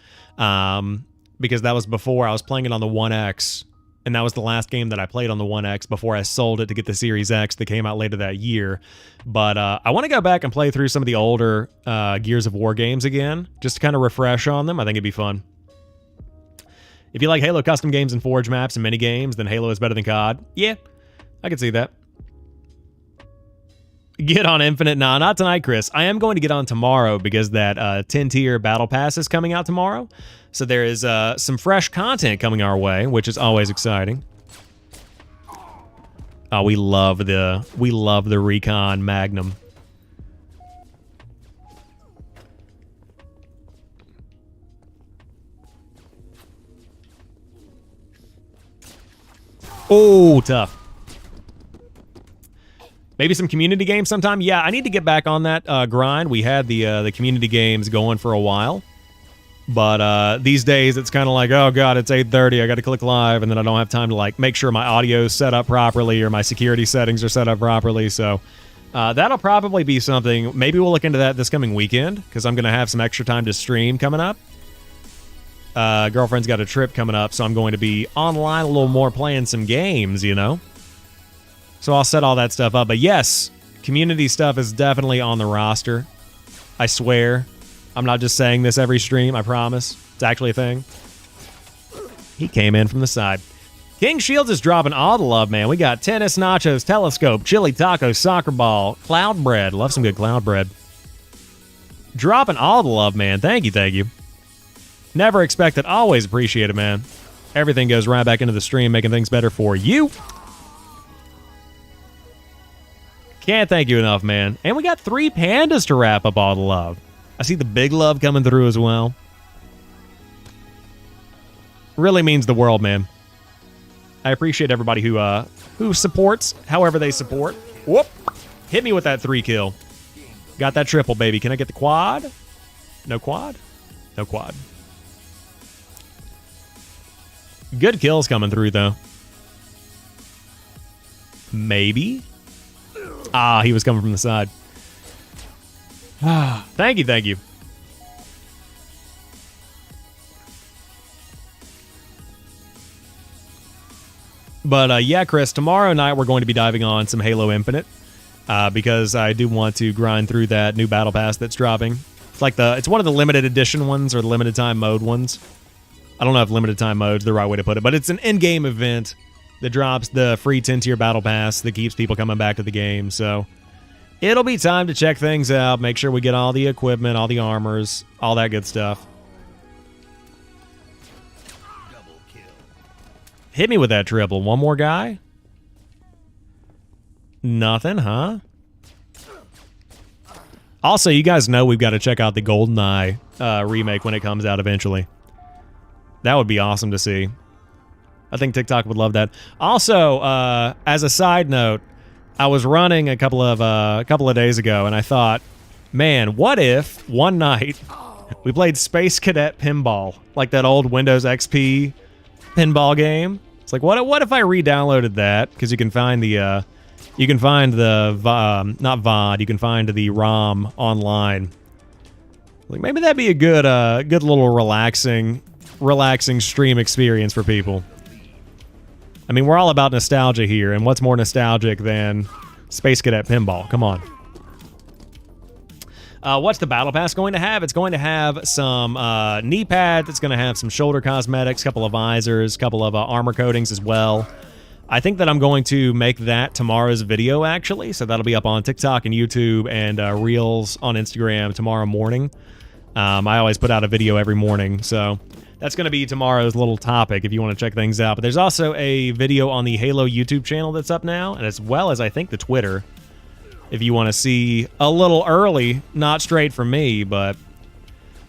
Speaker 1: Because that was before I was playing it on the One X, and that was the last game that I played on the One X before I sold it to get the Series X that came out later that year. But I want to go back and play through some of the older Gears of War games again, just to kind of refresh on them. I think it'd be fun. If you like Halo custom games and Forge maps and mini games, then Halo is better than COD. Yeah, I can see that. Get on Infinite? Nah, not tonight, Chris. I am going to get on tomorrow because that 10-tier battle pass is coming out tomorrow. So there is some fresh content coming our way, which is always exciting. Oh, we love the Recon Magnum. Oh, tough. Maybe some community games sometime. Yeah, I need to get back on that grind. We had the community games going for a while. But these days, it's kind of like, oh, God, it's 8:30. I got to click live, and then I don't have time to, like, make sure my audio is set up properly or my security settings are set up properly. So that'll probably be something. Maybe we'll look into that this coming weekend because I'm going to have some extra time to stream coming up. Girlfriend's got a trip coming up, so I'm going to be online a little more playing some games, you know? So I'll set all that stuff up. But yes, community stuff is definitely on the roster. I swear. I'm not just saying this every stream, I promise. It's actually a thing. He came in from the side. King Shields is dropping all the love, man. We got tennis, nachos, telescope, chili tacos, soccer ball, cloud bread. Love some good cloud bread. Dropping all the love, man. Thank you, thank you. Never expected, always appreciate it, man. Everything goes right back into the stream, making things better for you. Can't thank you enough, man. And we got 3 pandas to wrap up all the love. I see the big love coming through as well. Really means the world, man. I appreciate everybody who supports however they support. Whoop! Hit me with that 3 kill. Got that triple, baby. Can I get the quad? No quad? No quad. Good kills coming through, though. Maybe? Ah, he was coming from the side. Thank you, thank you. But yeah, Chris, tomorrow night we're going to be diving on some Halo Infinite because I do want to grind through that new battle pass that's dropping. It's like it's one of the limited edition ones or the limited time mode ones. I don't know if limited time mode's the right way to put it, but it's an in-game event that drops the free 10-tier battle pass that keeps people coming back to the game. So it'll be time to check things out, make sure we get all the equipment, all the armors, all that good stuff.
Speaker 2: Double kill.
Speaker 1: Hit me with that triple. One more guy? Nothing, huh? Also, you guys know we've got to check out the GoldenEye remake when it comes out eventually. That would be awesome to see. I think TikTok would love that. Also, as a side note, I was running a couple of days ago, and I thought, man, what if one night we played Space Cadet Pinball, like that old Windows XP pinball game? It's like, what if I re-downloaded that? Because you can find the not VOD, you can find the ROM online. Like maybe that'd be a good little relaxing stream experience for people. I mean, we're all about nostalgia here, and what's more nostalgic than Space Cadet Pinball? Come on. What's the Battle Pass going to have? It's going to have some knee pads. It's going to have some shoulder cosmetics, a couple of visors, a couple of armor coatings as well. I think that I'm going to make that tomorrow's video, actually. So that'll be up on TikTok and YouTube and Reels on Instagram tomorrow morning. I always put out a video every morning, so That's going to be tomorrow's little topic if you want to check things out. But there's also a video on the Halo YouTube channel that's up now, and as well as I think the Twitter, if you want to see a little early, not straight from me, but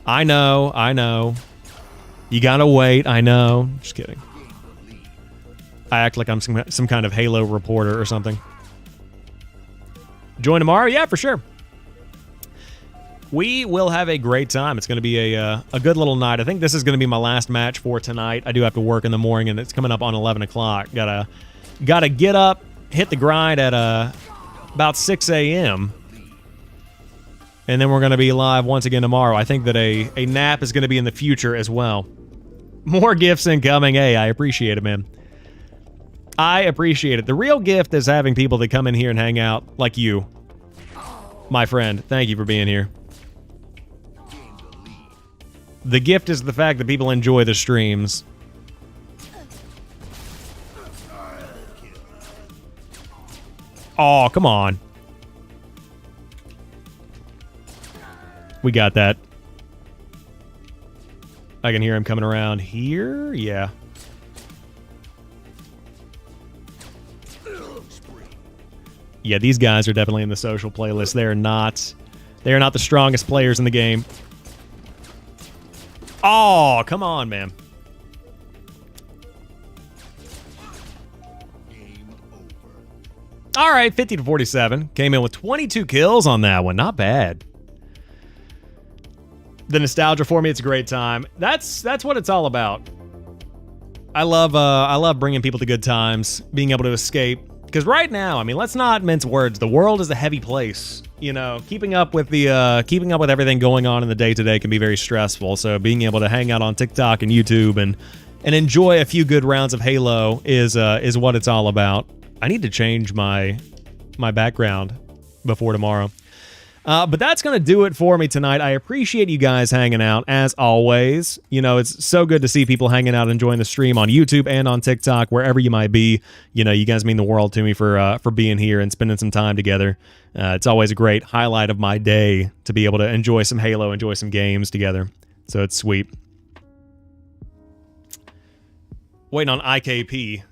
Speaker 1: I know. You gotta wait, I know. Just kidding. I act like I'm some kind of Halo reporter or something. Join tomorrow? Yeah, for sure. We will have a great time. It's going to be a good little night. I think this is going to be my last match for tonight. I do have to work in the morning, and it's coming up on 11 o'clock. Gotta get up, hit the grind at about 6 a.m., and then we're going to be live once again tomorrow. I think that a nap is going to be in the future as well. More gifts incoming. Hey, I appreciate it, man. I appreciate it. The real gift is having people that come in here and hang out like you, my friend. Thank you for being here. The gift is the fact that people enjoy the streams. Oh, come on. We got that. I can hear him coming around here. Yeah. Yeah, these guys are definitely in the social playlist. They are not the strongest players in the game. Oh, come on, man. All right, 50-47. Came in with 22 kills on that one. Not bad. The nostalgia for me, it's a great time. That's what it's all about. I love bringing people to good times, being able to escape. Because right now, I mean, let's not mince words. The world is a heavy place. You know, keeping up with everything going on in the day-to-day can be very stressful. So being able to hang out on TikTok and YouTube and enjoy a few good rounds of Halo is what it's all about. I need to change my background before tomorrow. But that's going to do it for me tonight. I appreciate you guys hanging out, as always. You know, it's so good to see people hanging out, enjoying the stream on YouTube and on TikTok, wherever you might be. You know, you guys mean the world to me for being here and spending some time together. It's always a great highlight of my day to be able to enjoy some Halo, enjoy some games together. So it's sweet. Waiting on IKP.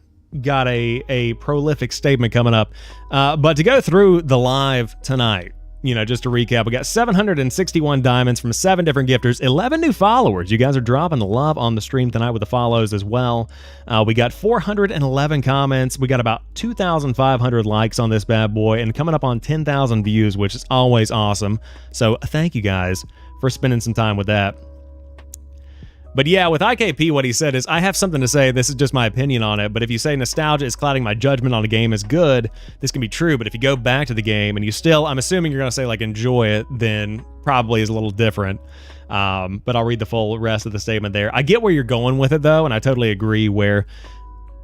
Speaker 1: Got a prolific statement coming up. But to go through the live tonight, you know, just to recap, we got 761 diamonds from 7 different gifters, 11 new followers. You guys are dropping the love on the stream tonight with the follows as well. We got 411 comments. We got about 2,500 likes on this bad boy and coming up on 10,000 views, which is always awesome. So thank you guys for spending some time with that. But yeah, with IKP, what he said is, I have something to say. This is just my opinion on it. But if you say nostalgia is clouding my judgment on a game as good, this can be true. But if you go back to the game and you still, I'm assuming you're going to say, like, enjoy it, then probably is a little different. But I'll read the full rest of the statement there. I get where you're going with it, though, and I totally agree where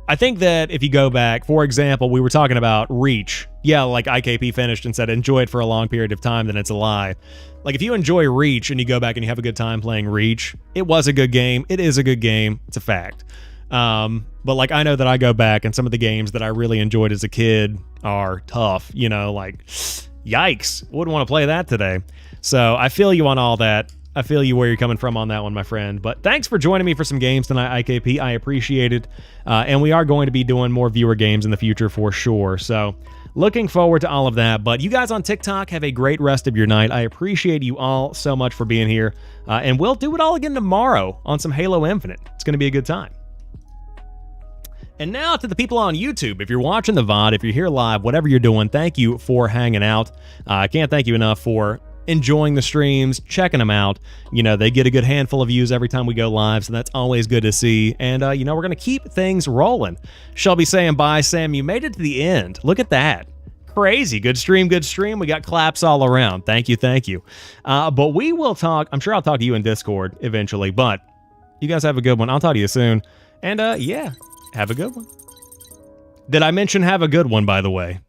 Speaker 1: I think that if you go back, for example, we were talking about Reach. Yeah, like IKP finished and said, enjoy it for a long period of time, then it's a lie. Like, if you enjoy Reach and you go back and you have a good time playing Reach, it was a good game. It is a good game. It's a fact. But, like, I know that I go back and some of the games that I really enjoyed as a kid are tough. You know, like, yikes. Wouldn't want to play that today. So I feel you on all that. I feel you where you're coming from on that one, my friend. But thanks for joining me for some games tonight, IKP. I appreciate it. And we are going to be doing more viewer games in the future for sure. So looking forward to all of that. But you guys on TikTok, have a great rest of your night. I appreciate you all so much for being here. And we'll do it all again tomorrow on some Halo Infinite. It's going to be a good time. And now to the people on YouTube. If you're watching the VOD, if you're here live, whatever you're doing, thank you for hanging out. I can't thank you enough for enjoying the streams, checking them out. You know, they get a good handful of views every time we go live, so that's always good to see. And, you know, we're going to keep things rolling. Shelby saying bye. Sam, you made it to the end. Look at that. Crazy. Good stream, good stream. We got claps all around. Thank you, thank you. But we will talk. I'm sure I'll talk to you in Discord eventually, but you guys have a good one. I'll talk to you soon. And, yeah, have a good one. Did I mention have a good one, by the way?